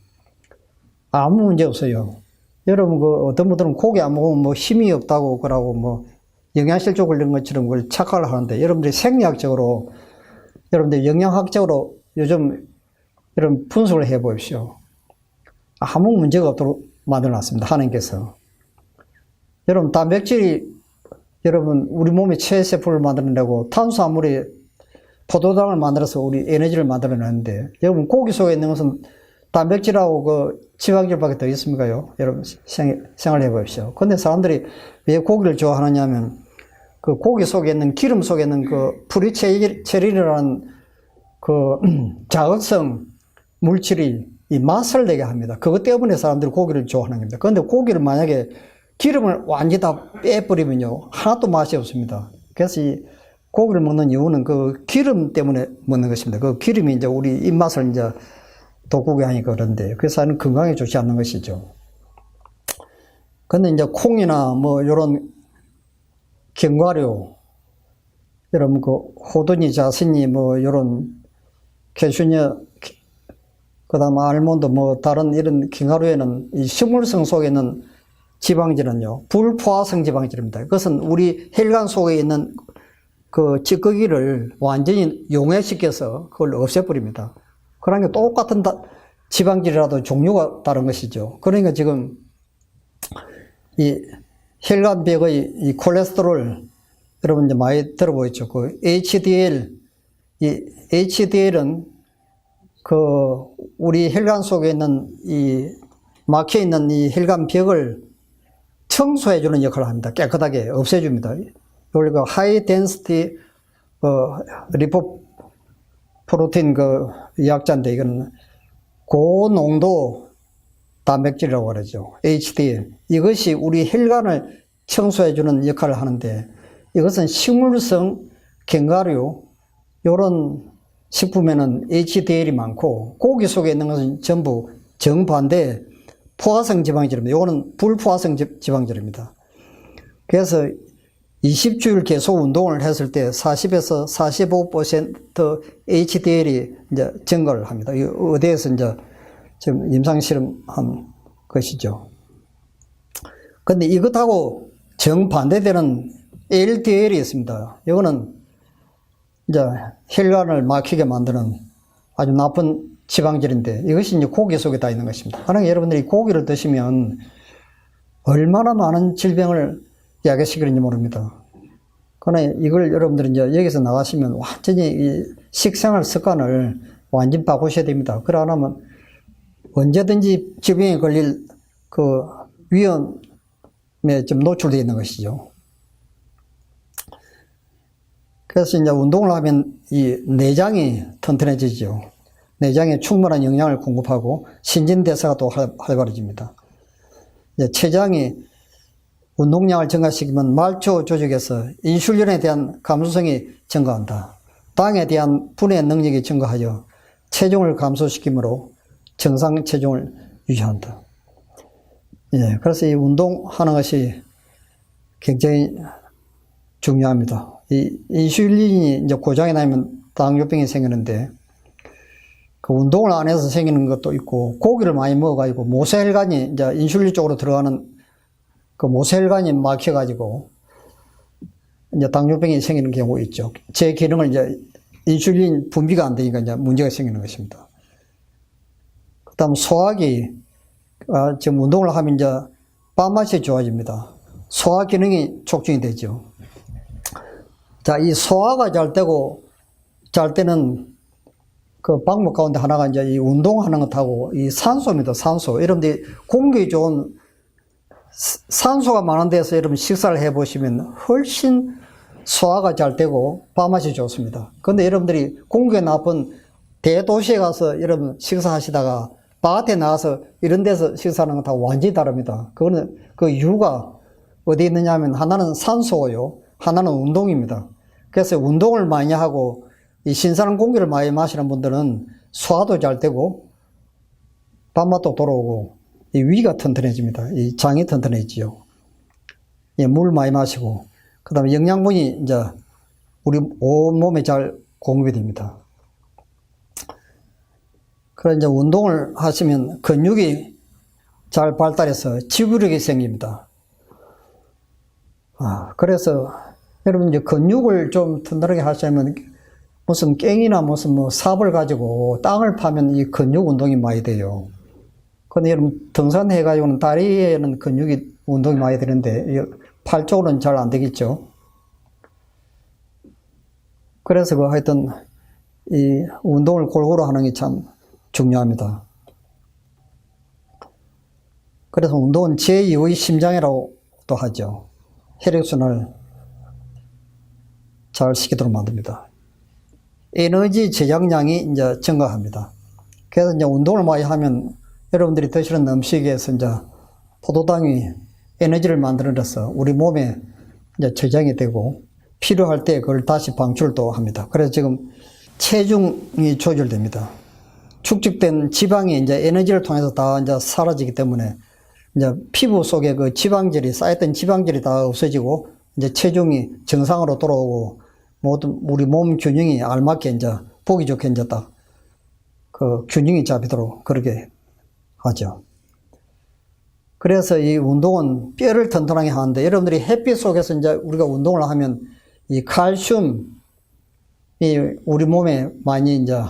아무 문제 없어요. 여러분 어떤 분들은 고기 안 먹으면 뭐 힘이 없다고 그러고 뭐 영양실조 걸린 것처럼 그걸 착각을 하는데, 여러분들이 생리학적으로, 여러분들 영양학적으로 요즘 여러분 분석을 해 보십시오. 아무 문제가 없도록 만들어놨습니다, 하나님께서. 여러분 단백질이 여러분 우리 몸에 체세포를 만들어내고, 탄수화물이 포도당을 만들어서 우리 에너지를 만들어내는데, 여러분 고기 속에 있는 것은 단백질하고 그 지방질밖에 더 있습니까요? 여러분 생각해 보십시오. 근데 사람들이 왜 고기를 좋아하느냐 하면, 그 고기 속에 있는 기름 속에 있는 그 프리체린이라는 그 자극성 물질이 이 맛을 내게 합니다. 그것 때문에 사람들이 고기를 좋아하는 겁니다. 그런데 고기를 만약에 기름을 완전히 다 빼버리면요, 하나도 맛이 없습니다. 그래서 이 고기를 먹는 이유는 그 기름 때문에 먹는 것입니다. 그 기름이 이제 우리 입맛을 이제 돋구게 하니까 그런데, 그래서 건강에 좋지 않는 것이죠. 근데 이제 콩이나 뭐 요런 견과류, 여러분 그 호두니, 자신이 뭐 요런 캐슈녀, 그 다음 알몬드 뭐 다른 이런 견과류에는 이 식물성 속에 있는 지방질은요, 불포화성 지방질입니다. 그것은 우리 혈관 속에 있는 그 찌꺼기를 완전히 용해시켜서 그걸 없애버립니다. 그러니까 똑같은 지방질이라도 종류가 다른 것이죠. 그러니까 지금 이 혈관벽의 이 콜레스테롤, 여러분 이제 많이 들어보셨죠. 그 HDL, 이 HDL은 그 우리 혈관 속에 있는 이 막혀 있는 이 혈관벽을 청소해주는 역할을 합니다. 깨끗하게 없애줍니다. 우리가 하이 덴시티 리포프로틴 그 약자인데, 이거는 고농도 단백질이라고 그러죠. HDL. 이것이 우리 혈관을 청소해주는 역할을 하는데, 이것은 식물성 견과류, 요런 식품에는 HDL이 많고, 고기 속에 있는 것은 전부 정반대 포화성 지방질입니다. 이거는 불포화성 지방질입니다. 그래서 20주일 계속 운동을 했을 때 40에서 45% HDL이 이제 증가를 합니다. 어디에서 이제 지금 임상 실험한 것이죠. 근데 이것하고 정반대되는 LDL이 있습니다. 이거는 이제 혈관을 막히게 만드는 아주 나쁜 지방질인데, 이것이 이제 고기 속에 다 있는 것입니다. 그러니까 여러분들이 고기를 드시면 얼마나 많은 질병을 야기시키는지 모릅니다. 그러나 이걸 여러분들이 이제 여기서 나가시면 완전히 이 식생활 습관을 완전히 바꾸셔야 됩니다. 그래 안 하면 언제든지 질병에 걸릴 그 위험에 좀 노출되어 있는 것이죠. 그래서 이제 운동을 하면 이 내장이 튼튼해지죠. 내장에 충분한 영양을 공급하고 신진대사가 또 활발해집니다. 이제 췌장이 운동량을 증가시키면 말초 조직에서 인슐린에 대한 감수성이 증가한다. 당에 대한 분해 능력이 증가하여 체중을 감소시키므로 정상 체중을 유지한다. 예, 그래서 이 운동하는 것이 굉장히 중요합니다. 이 인슐린이 이제 고장이 나면 당뇨병이 생기는데, 그 운동을 안 해서 생기는 것도 있고, 고기를 많이 먹어가지고 모세혈관이 이제 인슐린 쪽으로 들어가는 그 모세혈관이 막혀가지고 이제 당뇨병이 생기는 경우가 있죠. 제 기능을 이제 인슐린 분비가 안 되니까 이제 문제가 생기는 것입니다. 그 다음 소화기, 지금 운동을 하면 이제 밥맛이 좋아집니다. 소화 기능이 촉진이 되죠. 자, 이 소화가 잘 되고, 잘 때는 그 방법 가운데 하나가 이제 이 운동하는 것하고 이 산소입니다. 산소. 여러분들이 공기 좋은 산소가 많은 데서 여러분 식사를 해 보시면 훨씬 소화가 잘 되고 밥맛이 좋습니다. 근데 여러분들이 공기가 나쁜 대도시에 가서 여러분 식사하시다가 바깥에 나가서 이런 데서 식사하는 건 다 완전히 다릅니다. 그거는 그 이유가 어디 있느냐 하면 하나는 산소고요. 하나는 운동입니다. 그래서 운동을 많이 하고 이 신선한 공기를 많이 마시는 분들은 소화도 잘 되고 밥맛도 돌아오고 이 위가 튼튼해집니다. 이 장이 튼튼해지죠. 예, 물 많이 마시고 그 다음에 영양분이 이제 우리 온몸에 잘 공급이 됩니다. 그래서 이제 운동을 하시면 근육이 잘 발달해서 지구력이 생깁니다. 그래서 여러분 이제 근육을 좀 튼튼하게 하시려면 무슨 깽이나 무슨 뭐 삽을 가지고 땅을 파면 이 근육 운동이 많이 돼요. 근데 여러분 등산해가지고는 다리에는 근육이 운동이 많이 되는데 팔 쪽으로는 잘 안 되겠죠. 그래서 그 하여튼 이 운동을 골고루 하는 게 참 중요합니다. 그래서 운동은 제2의 심장이라고도 하죠. 혈액순환을 잘 시키도록 만듭니다. 에너지 저장량이 이제 증가합니다. 그래서 이제 운동을 많이 하면 여러분들이 드시는 음식에서 이제 포도당이 에너지를 만들어서 우리 몸에 이제 저장이 되고 필요할 때 그걸 다시 방출도 합니다. 그래서 지금 체중이 조절됩니다. 축적된 지방이 이제 에너지를 통해서 다 이제 사라지기 때문에 이제 피부 속에 그 지방질이 쌓였던 지방질이 다 없어지고 이제 체중이 정상으로 돌아오고 모든 우리 몸 균형이 알맞게 이제 보기 좋게 이제 딱 그 균형이 잡히도록 그렇게 하죠. 그래서 이 운동은 뼈를 튼튼하게 하는데 여러분들이 햇빛 속에서 이제 우리가 운동을 하면 이 칼슘이 우리 몸에 많이 이제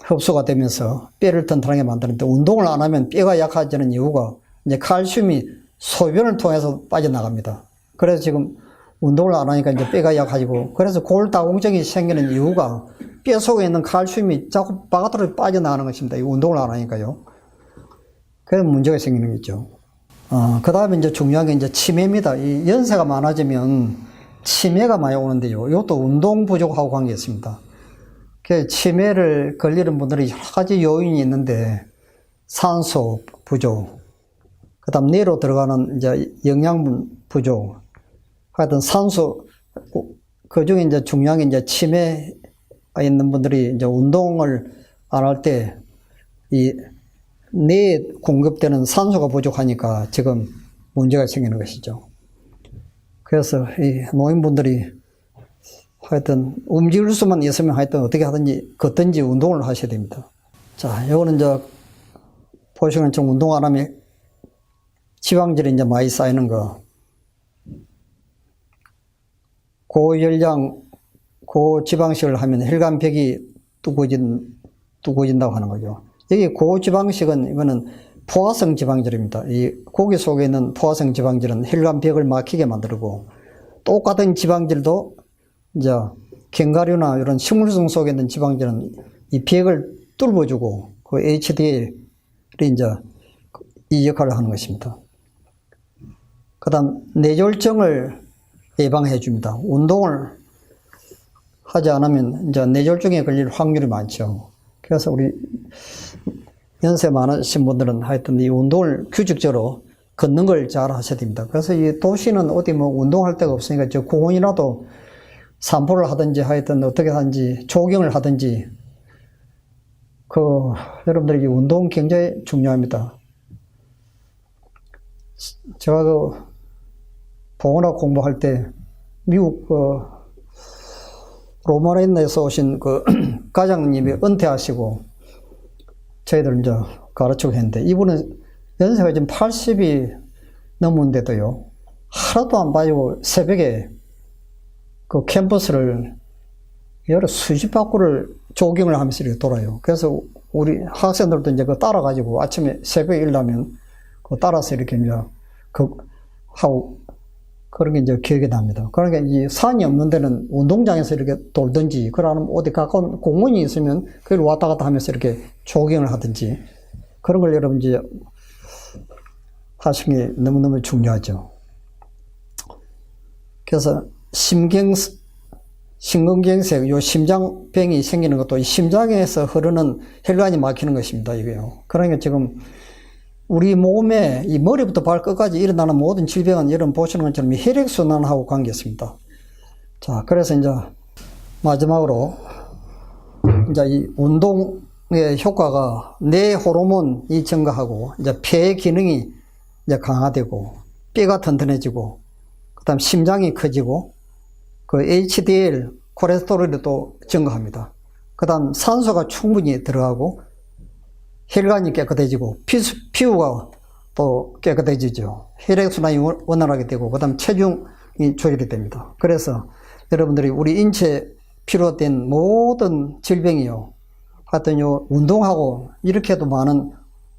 흡수가 되면서 뼈를 튼튼하게 만드는데 운동을 안 하면 뼈가 약해지는 이유가 이제 칼슘이 소변을 통해서 빠져나갑니다. 그래서 지금 운동을 안 하니까 이제 뼈가 약해지고 그래서 골다공증이 생기는 이유가 뼈 속에 있는 칼슘이 자꾸 바깥으로 빠져나가는 것입니다. 이 운동을 안 하니까요. 그래서 문제가 생기는 거죠. 그 다음에 이제 중요한 게 이제 치매입니다. 이 연세가 많아지면 치매가 많이 오는데요. 이것도 운동 부족하고 관계 있습니다. 치매를 걸리는 분들이 여러 가지 요인이 있는데 산소 부족, 그 다음 뇌로 들어가는 이제 영양분 부족, 하여튼 산소, 그 중에 이제 중요한 게 이제 치매가 있는 분들이 이제 운동을 안 할 때 이 뇌에 공급되는 산소가 부족하니까 지금 문제가 생기는 것이죠. 그래서 이 노인분들이 하여튼 움직일 수만 있으면 하여튼 어떻게 하든지 걷든지 운동을 하셔야 됩니다. 자, 요거는 이제 보시면 좀 운동 안 하면 지방질이 이제 많이 쌓이는 거. 고열량, 고지방식을 하면 혈관벽이 두꺼워진다고 하는 거죠. 여기 고지방식은 이거는 포화성 지방질입니다. 이 고기 속에 있는 포화성 지방질은 혈관벽을 막히게 만들고 똑같은 지방질도 이제 견과류나 이런 식물성 속에 있는 지방질은 이 벽을 뚫어주고 그 HDL이 이제 이 역할을 하는 것입니다. 그 다음 뇌졸중을 예방해 줍니다. 운동을 하지 않으면 이제 뇌졸중에 걸릴 확률이 많죠. 그래서 우리 연세 많으신 분들은 하여튼 이 운동을 규칙적으로 걷는 걸 잘 하셔야 됩니다. 그래서 이 도시는 어디 뭐 운동할 데가 없으니까 저 공원이라도 산보를 하든지 하여튼 어떻게 하든지 조깅을 하든지 여러분들이 운동 굉장히 중요합니다. 제가 봉원학 공부할 때 미국 로마네에서 오신 과장님이 은퇴하시고 저희들 이제 가르치고 했는데 이분은 연세가 지금 80이 넘었는데도요 하나도 안 빠지고 새벽에 그 캠퍼스를 여러 수십 바퀴를 조깅을 하면서 이렇게 돌아요. 그래서 우리 학생들도 이제 따라가지고 아침에 새벽에 일어나면 따라서 이렇게 이제 하고 그런 게 이제 기억이 납니다. 그러니까 이 산이 없는 데는 운동장에서 이렇게 돌든지, 그러면 어디 가까운 공원이 있으면 그걸 왔다 갔다 하면서 이렇게 조깅을 하든지, 그런 걸 여러분 이제 하시는 게 너무너무 중요하죠. 그래서 심근경색, 요 심장병이 생기는 것도 이 심장에서 흐르는 혈관이 막히는 것입니다. 이게요. 그러니까 지금 우리 몸에 이 머리부터 발끝까지 일어나는 모든 질병은 여러분 보시는 것처럼 혈액순환하고 관계 있습니다. 자, 그래서 이제 마지막으로 이제 이 운동의 효과가 뇌 호르몬이 증가하고 이제 폐 기능이 이제 강화되고 뼈가 튼튼해지고 그다음 심장이 커지고 그 HDL 콜레스테롤이 또 증가합니다. 그다음 산소가 충분히 들어가고 혈관이 깨끗해지고 피부가 또 깨끗해지죠. 혈액순환이 원활하게 되고 그다음 체중이 조절이 됩니다. 그래서 여러분들이 우리 인체에 필요된 모든 질병이요. 하여튼 요 운동하고 이렇게도 많은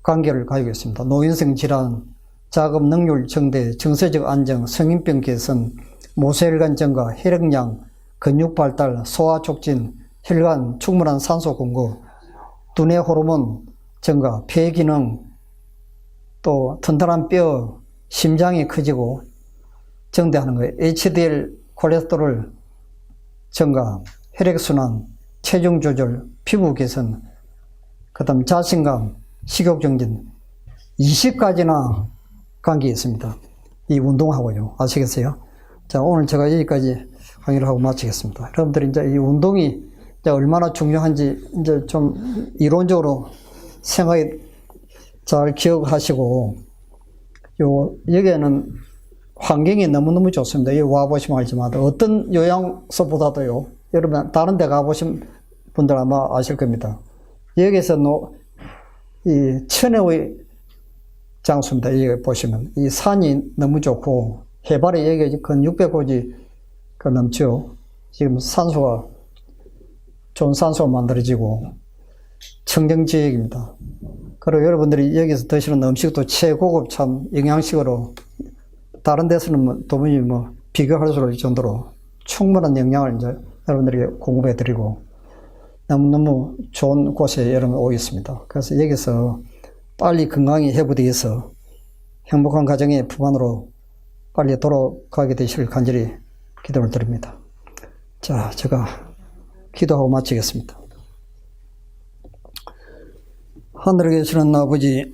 관계를 가지고 있습니다. 노인성 질환, 자금 능률 증대, 정서적 안정, 성인병 개선, 모세혈관 증가, 혈액량, 근육 발달, 소화 촉진, 혈관 충분한 산소 공급, 두뇌 호르몬 증가, 폐 기능, 또 튼튼한 뼈, 심장이 커지고 증대하는 거예요. HDL 콜레스테롤 증가, 혈액순환, 체중 조절, 피부 개선, 그 다음 자신감, 식욕 정진 20가지나 관계 있습니다. 이 운동하고요. 아시겠어요? 자, 오늘 제가 여기까지 강의를 하고 마치겠습니다. 여러분들이 이제 이 운동이 이제 얼마나 중요한지 이제 좀 이론적으로 생각이 잘 기억하시고, 여기에는 환경이 너무너무 좋습니다. 여기 와보시면 알지만, 어떤 요양소보다도요, 여러분, 다른 데 가보신 분들 아마 아실 겁니다. 여기에서 이 천혜의 장소입니다. 여기 보시면. 이 산이 너무 좋고, 해발이 여기 근 600고지 넘죠. 지금 산소가, 좋은 산소가 만들어지고, 청정지역입니다. 그리고 여러분들이 여기서 드시는 음식도 최고급 참 영양식으로, 다른 데서는 도무지 비교할 수 없을 정도로 충분한 영양을 이제 여러분들에게 공급해 드리고, 너무너무 좋은 곳에 여러분 오고 있습니다. 그래서 여기서 빨리 건강이 회복되어서 행복한 가정의 부관으로 빨리 돌아가게 되시길 간절히 기도를 드립니다. 자, 제가 기도하고 마치겠습니다. 하늘에 계시는 아버지,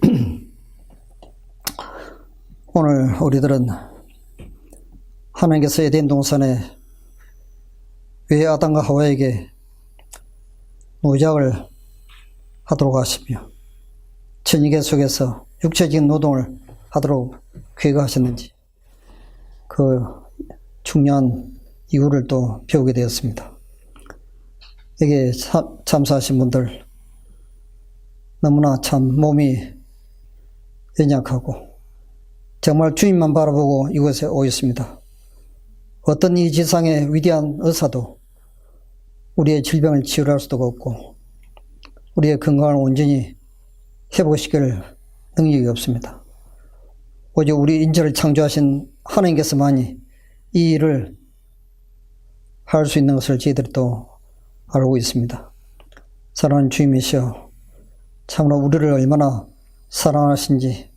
오늘 우리들은 하나님께서 에덴 동산에 왜 아담과 하와에게 노작을 하도록 하시며 천의계 속에서 육체적인 노동을 하도록 계획하셨는지 그 중요한 이유를 또 배우게 되었습니다. 여기에 참사하신 분들 너무나 참 몸이 연약하고 정말 주님만 바라보고 이곳에 오셨습니다. 어떤 이 지상의 위대한 의사도 우리의 질병을 치유할 수도 없고 우리의 건강을 온전히 회복시킬 능력이 없습니다. 오직 우리 인체를 창조하신 하나님께서만이 이 일을 할 수 있는 것을 저희들이 또 알고 있습니다. 사랑하는 주님이시여, 참으로 우리를 얼마나 사랑하신지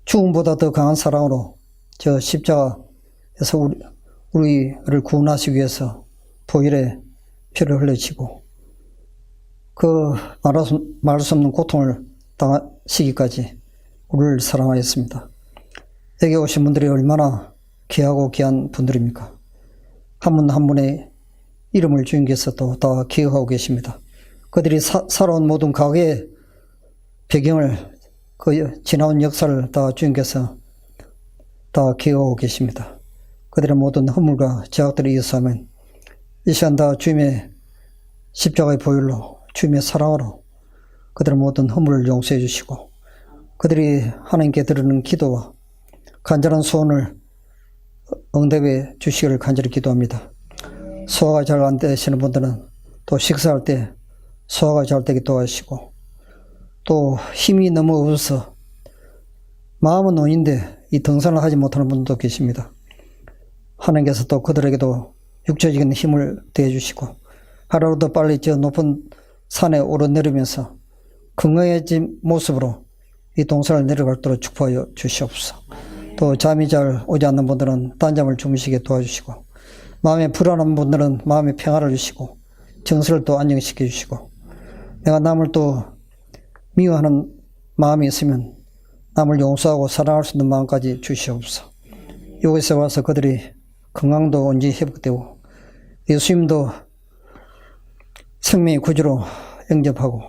죽음보다 더 강한 사랑으로 저 십자가에서 우리를 구원하시기 위해서 보혈의 피를 흘리시고 그 말할 수 없는 고통을 당하시기까지 우리를 사랑하였습니다. 여기 오신 분들이 얼마나 귀하고 귀한 분들입니까? 한 분 한 분의 이름을 주님께서 또 다 기억하고 계십니다. 그들이 살아온 모든 과거의 배경을 그 지나온 역사를 다 주님께서 다 기억하고 계십니다. 그들의 모든 허물과 죄악들을 이어서하면 이 시간 다 주님의 십자가의 보혈로 주님의 사랑으로 그들의 모든 허물을 용서해 주시고 그들이 하나님께 드리는 기도와 간절한 소원을 응답해 주시기를 간절히 기도합니다. 소화가 잘 안 되시는 분들은 또 식사할 때 소화가 잘 되게 도와주시고 또 힘이 너무 없어서 마음은 노인데 이 등산을 하지 못하는 분도 계십니다. 하나님께서 또 그들에게도 육체적인 힘을 대해주시고 하루라도 더 빨리 저 높은 산에 오르내리면서 건강해진 모습으로 이 동산을 내려갈도록 축복하여 주시옵소서. 또 잠이 잘 오지 않는 분들은 단잠을 주무시게 도와주시고 마음에 불안한 분들은 마음의 평화를 주시고 정서를 또 안정시켜 주시고 내가 남을 또 미워하는 마음이 있으면 남을 용서하고 사랑할 수 있는 마음까지 주시옵소서. 이곳에 와서 그들이 건강도 온전히 회복되고 예수님도 생명의 구주로 영접하고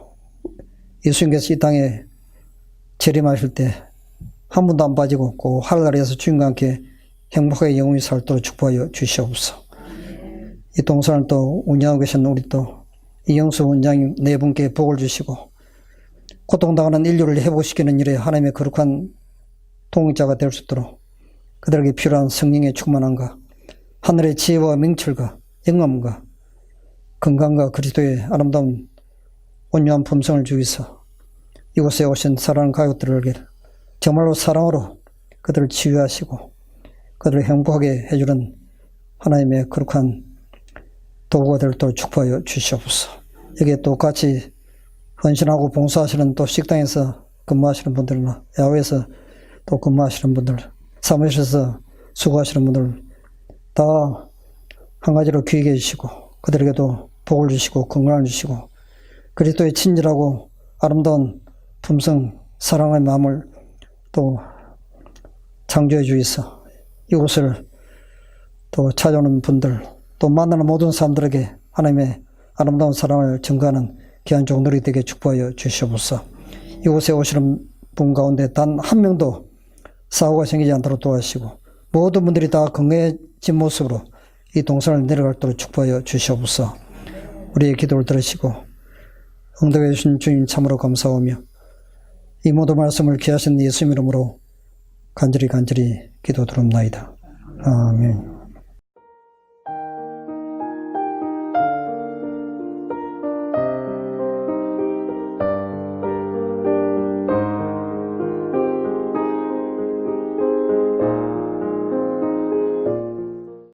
예수님께서 이 땅에 재림하실 때 한 번도 안 빠지고 그 하늘나라에서 주님과 함께 행복하게 영원히 살도록 축복하여 주시옵소서. 이 동산을 또 운영하고 계신 우리 또 이영수 원장님 네 분께 복을 주시고 고통당하는 인류를 회복시키는 일에 하나님의 거룩한 동역자가 될 수 있도록 그들에게 필요한 성령의 충만함과 하늘의 지혜와 명철과 영감과 건강과 그리스도의 아름다운 온유한 품성을 주기서 이곳에 오신 사랑하는 가족들에게 정말로 사랑으로 그들을 치유하시고 그들을 행복하게 해주는 하나님의 거룩한 도구가 되도록 축복하여 주시옵소서. 여기에 또 같이 헌신하고 봉사하시는 또 식당에서 근무하시는 분들이나 야외에서 또 근무하시는 분들, 사무실에서 수고하시는 분들 다 한 가지로 귀하게 해주시고 그들에게도 복을 주시고 건강을 주시고 그리스도의 친절하고 아름다운 품성, 사랑의 마음을 또 창조해 주셔서 이곳을 또 찾아오는 분들 또 만나는 모든 사람들에게 하나님의 아름다운 사랑을 증거하는 귀한 종들이 되게 축복하여 주시옵소서. 이곳에 오시는 분 가운데 단 한 명도 사고가 생기지 않도록 도와주시고 모든 분들이 다 건강해진 모습으로 이 동산을 내려갈도록 축복하여 주시옵소서. 우리의 기도를 들으시고 응답해 주신 주님 참으로 감사하며 이 모든 말씀을 귀하신 예수님 이름으로 간절히 기도드립나이다. 아멘.